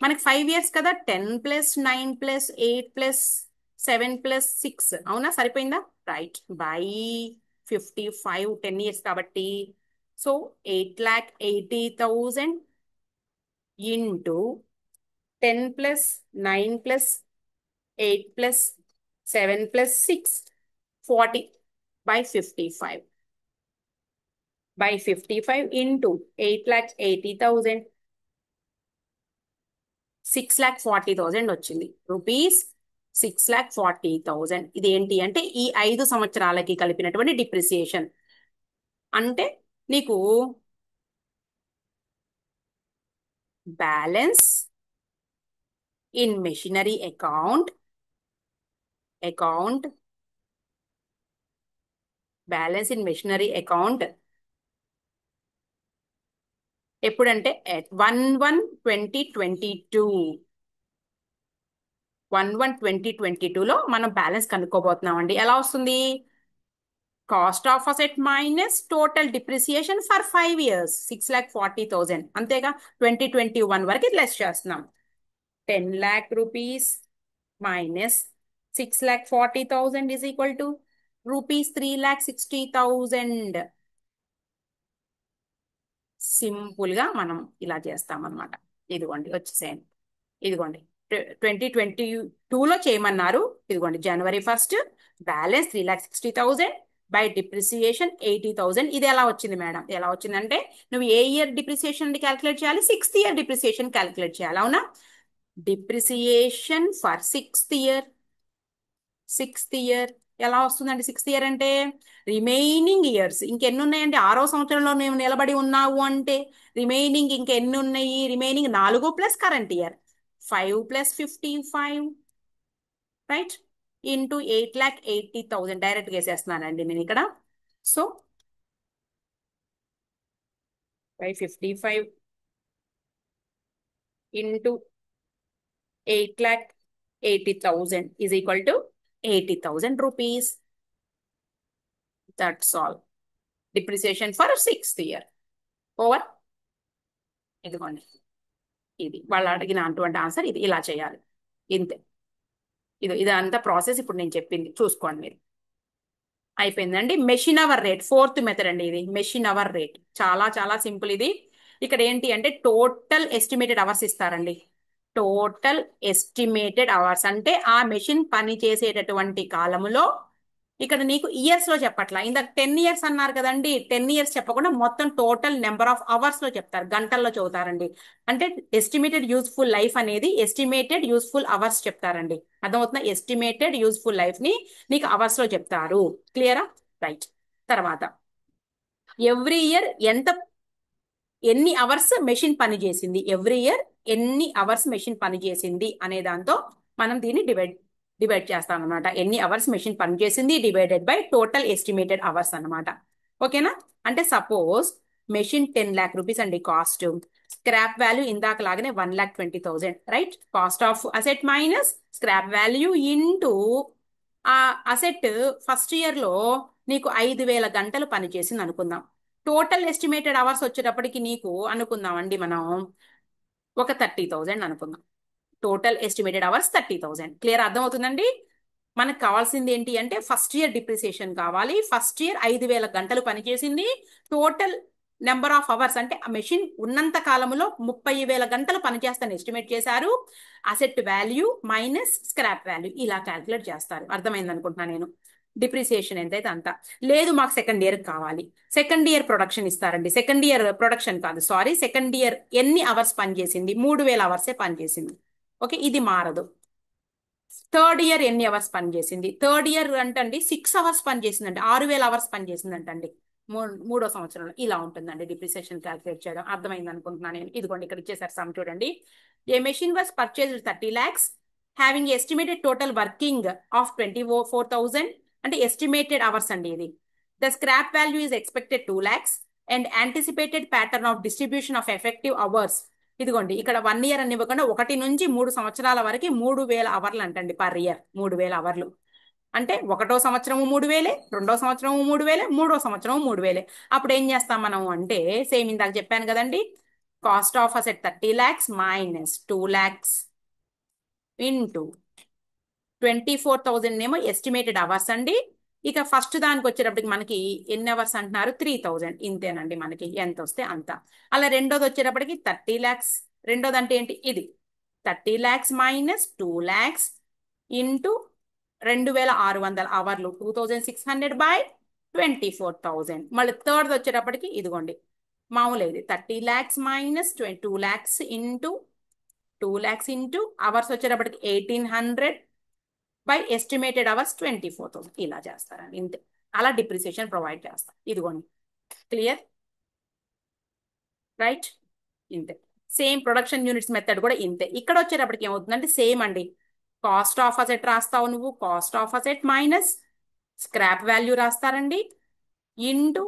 మనకి 5 years కదా, 10 + 9 + 8 + 7 + 6 అవునా? సరిపోయిందా? రైట్. బై 55, 10 years కాబట్టి సో 8,80,000 ఇంటూ 10 + 9 + 8 + 7 + 6 40 బై 55 ఇంటూ 8,80,000 6,40,000 వచ్చింది. రూపీస్ 6,40,000. ఇది ఏంటి అంటే ఈ 5 సంవత్సరాలకి కలిపినటువంటి డిప్రిసియేషన్. అంటే నీకు balance in machinery account balance in machinery account ఎప్పుడంటే 1/1/2022 1/1/2022లో మనం బ్యాలెన్స్ కనుక్కోబోతున్నాం అండి. ఎలా వస్తుంది? Cost of asset minus total depreciation for 5 years 6,40,000 అంతేగా. 2021 వరకు లెస్ చేస్తున్నాం. 10 lakh rupees minus 6,40,000 is equal to rupees 3,60,000. Simple గా మనం ఇలా చేస్తాం అనమాట. ఇదిగోండి వచ్చేసేయండి. ఇదిగోండి 2022లో చేయమన్నారు. ఇదిగోండి January 1st balance 3,60,000 by depreciation 80,000. ఇది ఎలా వచ్చింది మేడం? ఎలా వచ్చిందంటే నువ్వు ఏ ఇయర్ డిప్రిసియేషన్ క్యాలిక్యులేట్ చేయాలి? 6th year డిప్రిసియేషన్ క్యాలిక్యులేట్ చేయాలి. అవునా? Depreciation for 6th year sixth year. ఎలా వస్తుందండి సిక్స్త్ ఇయర్ అంటే? రిమైనింగ్ ఇయర్స్ ఇంకెన్ని ఉన్నాయండి? 6వ సంవత్సరంలో మేము నిలబడి ఉన్నావు అంటే రిమైనింగ్ ఇంకెన్ని ఉన్నాయి? Remaining 4 plus current year 5 plus 55, right, into 8,80,000 direct వేసేస్తున్నానండి నేను ఇక్కడ. So 555 into 8,80,000 is equal to 80,000 rupees. That's all. Depreciation for 6th year. Over. ఇదిగోండి, ఇది వాళ్ళు అడిగిన అటువంటి ఆన్సర్. ఇది ఇలా చేయాలి, ఇంతే. ఇదంతా ప్రాసెస్ ఇప్పుడు నేను చెప్పింది చూసుకోండి మీరు. అయిపోయిందండి. Machine hour rate, fourth method అండి ఇది. మెషిన్ అవర్ రేట్ చాలా చాలా సింపుల్ ఇది. ఇక్కడ ఏంటి అంటే టోటల్ ఎస్టిమేటెడ్ అవర్స్ ఇస్తారండి. టోటల్ ఎస్టిమేటెడ్ అవర్స్ అంటే ఆ మెషిన్ పని చేసేటటువంటి కాలములో, ఇక్కడ నీకు ఇయర్స్ లో చెప్పట్లా. ఇందాక 10 ఇయర్స్ అన్నారు కదండి, 10 ఇయర్స్ చెప్పకుండా మొత్తం టోటల్ నెంబర్ ఆఫ్ అవర్స్ లో చెప్తారు, గంటల్లో చదువుతారండి. అంటే ఎస్టిమేటెడ్ యూస్ఫుల్ లైఫ్ అనేది ఎస్టిమేటెడ్ యూస్ఫుల్ అవర్స్ చెప్తారండి. అర్థమవుతుందా? ఎస్టిమేటెడ్ యూస్ఫుల్ లైఫ్ ని నీకు అవర్స్ లో చెప్తారు. క్లియరా? రైట్. తర్వాత ఎవ్రీ ఇయర్ ఎన్ని అవర్స్ మెషిన్ పని చేసింది, ఎవ్రీ ఇయర్ ఎన్ని అవర్స్ మెషిన్ పని చేసింది అనే దాంతో మనం దీన్ని డివైడ్ చేస్తాం అనమాట. ఎన్ని అవర్స్ మెషిన్ పని చేసింది divided by total estimated hours అనమాట. ఓకేనా? అంటే సపోజ్ మెషిన్ 10 lakh రూపీస్ అండి కాస్ట్. స్క్రాప్ వాల్యూ ఇందాక లాగానే 1,20,000, right. Cost of asset minus scrap value into ఆ అసెట్ ఫస్ట్ ఇయర్ లో నీకు 5,000 గంటలు పనిచేసింది అనుకుందాం. టోటల్ ఎస్టిమేటెడ్ అవర్స్ వచ్చేటప్పటికి నీకు అనుకుందామండి మనం ఒక 30,000 అనుకుందాం. Total estimated hours 30,000. క్లియర్? అర్థమవుతుందండి? మనకు కావాల్సింది ఏంటి అంటే ఫస్ట్ ఇయర్ డిప్రిసియేషన్ కావాలి. ఫస్ట్ ఇయర్ 5,000 గంటలు పనిచేసింది. టోటల్ నెంబర్ ఆఫ్ అవర్స్ అంటే ఆ మెషిన్ ఉన్నంత కాలంలో 30,000 గంటలు పనిచేస్తాను ఎస్టిమేట్ చేశారు. Asset value minus scrap value ఇలా క్యాల్కులేట్ చేస్తారు. అర్థమైంది అనుకుంటున్నా నేను. డిప్రిసియేషన్ ఎంతైతే అంత. లేదు మాకు సెకండ్ ఇయర్ కావాలి, సెకండ్ ఇయర్ ప్రొడక్షన్ ఇస్తారండి. సెకండ్ ఇయర్ ప్రొడక్షన్ కాదు, సారీ, సెకండ్ ఇయర్ ఎన్ని అవర్స్ పనిచేసింది? 3,000 అవర్సే పనిచేసింది. ఓకే, ఇది మారదు. థర్డ్ ఇయర్ ఎన్ని అవర్స్ పనిచేసింది? థర్డ్ ఇయర్ అంటండి 6 అవర్స్ పనిచేసిందండి, 6,000 అవర్స్ పనిచేసిందంటండి మూడో సంవత్సరంలో. ఇలా ఉంటుందండి డిప్రిసియేషన్ క్యాల్కులేట్ చేయడం. అర్థమైంది అనుకుంటున్నాను నేను. ఇదిగోండి ఇక్కడ ఇచ్చేసారు సమ్ చూడండి. A machine was purchased 30 lakhs having estimated total working of 24,000 అంటే ఎస్టిమేటెడ్ అవర్స్ అండి ఇది. The scrap value is expected 2 lakhs and anticipated pattern of distribution of effective hours. ఇదిగోండి ఇక్కడ 1 year అని ఇవ్వకుండా 1 నుంచి 3 సంవత్సరాల వరకు 3,000 అవర్లు అంటండి పర్ ఇయర్. 3,000 అవర్లు అంటే 1వ సంవత్సరము 3,000, 2వ సంవత్సరము 3,000, 3వ సంవత్సరము 3,000. అప్పుడు ఏం చేస్తాం మనం అంటే సేమ్ ఇందాక చెప్పాను కదండి, cost of asset 30 lakhs minus 2 lakhs into 24,000 ఏమో ఎస్టిమేటెడ్ అవర్స్ అండి. ఇక ఫస్ట్ దానికి వచ్చేటప్పటికి మనకి ఎన్ని అవర్స్ అంటున్నారు? 3,000. ఇంతేనండి, మనకి ఎంత వస్తే అంత. అలా రెండోది వచ్చేటప్పటికి 30 lakhs. రెండోది అంటే ఏంటి? ఇది 30 lakhs minus 2 lakhs into 2,600 అవర్లు 2,600 by 24,000. మళ్ళీ థర్డ్ వచ్చేటప్పటికి ఇదిగోండి మామూలు ఇది 30 lakhs minus 2 lakhs into 2 lakhs into hours వచ్చేటప్పటికి 1,800 బై ఎస్టిమేటెడ్ అవర్స్ 24,000. ఇలా చేస్తారండి, ఇంతే. అలా డిప్రిసియేషన్ ప్రొవైడ్ చేస్తాం. ఇదిగోండి, క్లియర్? రైట్, ఇంతే. సేమ్ ప్రొడక్షన్ యూనిట్స్ మెథడ్ కూడా ఇంతే. ఇక్కడ వచ్చేటప్పటికి ఏమవుతుందంటే సేమ్ అండి. కాస్ట్ ఆఫ్ అసెట్ రాస్తావు నువ్వు, cost of asset minus scrap value రాస్తారండి ఇంటూ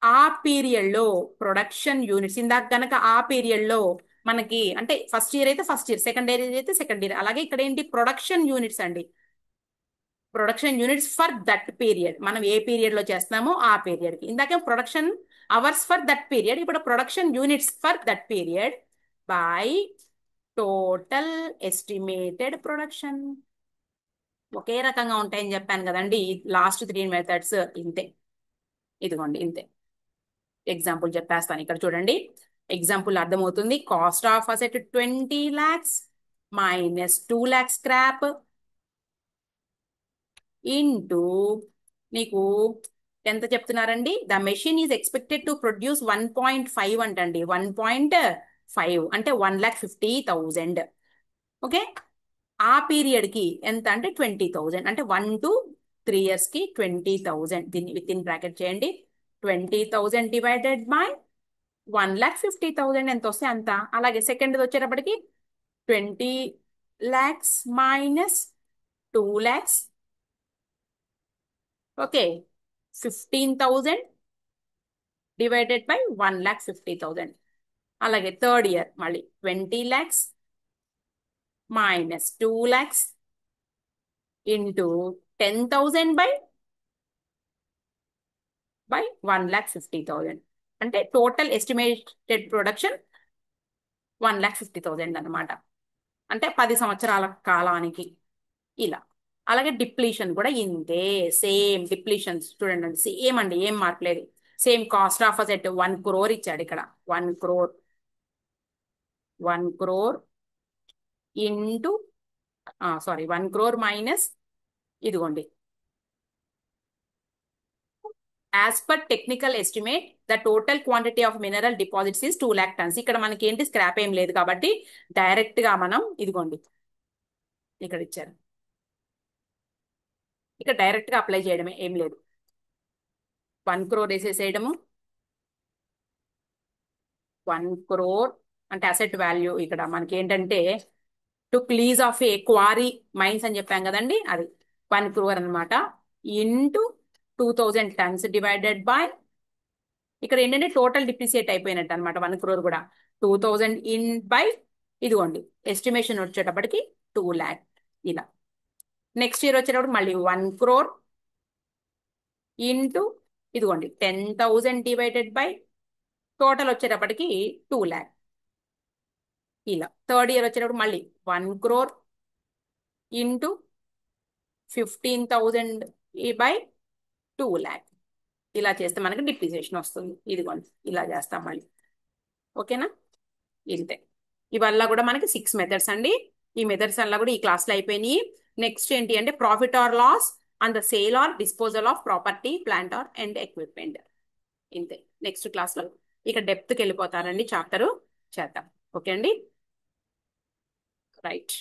ఆ పీరియడ్ లో ప్రొడక్షన్ యూనిట్స్. ఇందాక కనుక ఆ పీరియడ్ లో మనకి అంటే ఫస్ట్ ఇయర్ అయితే ఫస్ట్ ఇయర్, సెకండ్ ఇయర్ అయితే సెకండ్ ఇయర్, అలాగే ఇక్కడ ఏంటి ప్రొడక్షన్ యూనిట్స్ అండి. Production units for that period, మనం ఏ పీరియడ్ లో చేస్తున్నామో ఆ పీరియడ్ కి. ఇందాక production hours for that period, ఇప్పుడు production units for that period by total estimated production. ఒకే రకంగా ఉంటాయని చెప్పాను కదండి లాస్ట్ 3 మెథడ్స్. ఇంతే, ఇదిగోండి ఇంతే. ఎగ్జాంపుల్ చెప్పేస్తాను ఇక్కడ చూడండి. ఎగ్జాంపుల్ అర్థమవుతుంది. Cost of asset 20 lakhs minus 2 lakhs scrap into నీకు ఎంత చెప్తున్నారండి? The machine is expected to produce 1.5 అంటండి. 1.5 అంటే 1,50,000. ఓకే, ఆ పీరియడ్ కి ఎంత అంటే 20,000 అంటే 1 to 3 years కి 20,000 దీన్ని విత్ ఇన్ బ్రాకెట్ చేయండి 20,000 డివైడెడ్ బై 1,50,000 ఎంత వస్తే అంత అలాగే సెకండ్ వచ్చేటప్పటికి 20 lakhs minus 2 lakhs okay 15,000 divided by 1,50,000 అలాగే థర్డ్ ఇయర్ మళ్ళీ 20 lakhs minus 2 lakhs into 10,000 by 1,50,000 అంటే టోటల్ ఎస్టిమేటెడ్ ప్రొడక్షన్ 1,50,000 అనమాట అంటే 10 సంవత్సరాల కాలానికి ఇలా అలాగే డిప్లీషన్ కూడా ఇంతే సేమ్ డిప్లీషన్స్ చూడండి సేమ్ అండి ఏం మార్పలేదు same cost of asset 1 crore ఇచ్చాడు ఇక్కడ 1 crore into sorry 1 crore minus ఇదిగోండి as per technical estimate the total quantity of mineral deposits is 2 lakh tons ఇక్కడ మనకి ఏంటి స్క్రాప్ ఏం లేదు కాబట్టి డైరెక్ట్ గా మనం ఇదిగోండి ఇక్కడ ఇచ్చారు ఇక్కడ డైరెక్ట్ గా అప్లై చేయడమే ఏం లేదు 1 crore వేసేసేయడము 1 crore అంటే అసెట్ వాల్యూ ఇక్కడ మనకి ఏంటంటే to lease of a quarry mines అని చెప్పాం కదండి అది 1 crore అనమాట ఇంటూ 2,000 tons డివైడెడ్ బై ఇక్కడ ఏంటంటే టోటల్ డిప్రిసియేట్ అయిపోయినట్టు అనమాట 1 crore కూడా 2,000 ఇన్ బై ఇదిగోండి ఎస్టిమేషన్ వచ్చేటప్పటికి 2 lakh ఇలా నెక్స్ట్ ఇయర్ వచ్చేటప్పుడు మళ్ళీ 1 crore ఇంటూ ఇదిగోండి 10,000 డివైడెడ్ బై టోటల్ వచ్చేటప్పటికి 2 lakh ఇలా థర్డ్ ఇయర్ వచ్చేటప్పుడు మళ్ళీ 1 crore ఇంటూ 15,000 బై 2 lakh ఇలా చేస్తే మనకి డిప్రిసియేషన్ వస్తుంది ఇదిగోండి ఇలా చేస్తాం మళ్ళీ ఓకేనా ఇంతే ఇవల్ల కూడా మనకి 6 మెథడ్స్ అండి ఈ మెథడ్స్ అలా కూడా ఈ క్లాస్లో అయిపోయినాయి నెక్స్ట్ ఏంటి అంటే profit or loss on the sale or disposal of property plant or and equipment ఇంతే నెక్స్ట్ క్లాస్లో ఇక డెప్త్కి వెళ్ళిపోతారండి చాప్టరు చేద్దాం ఓకే అండి రైట్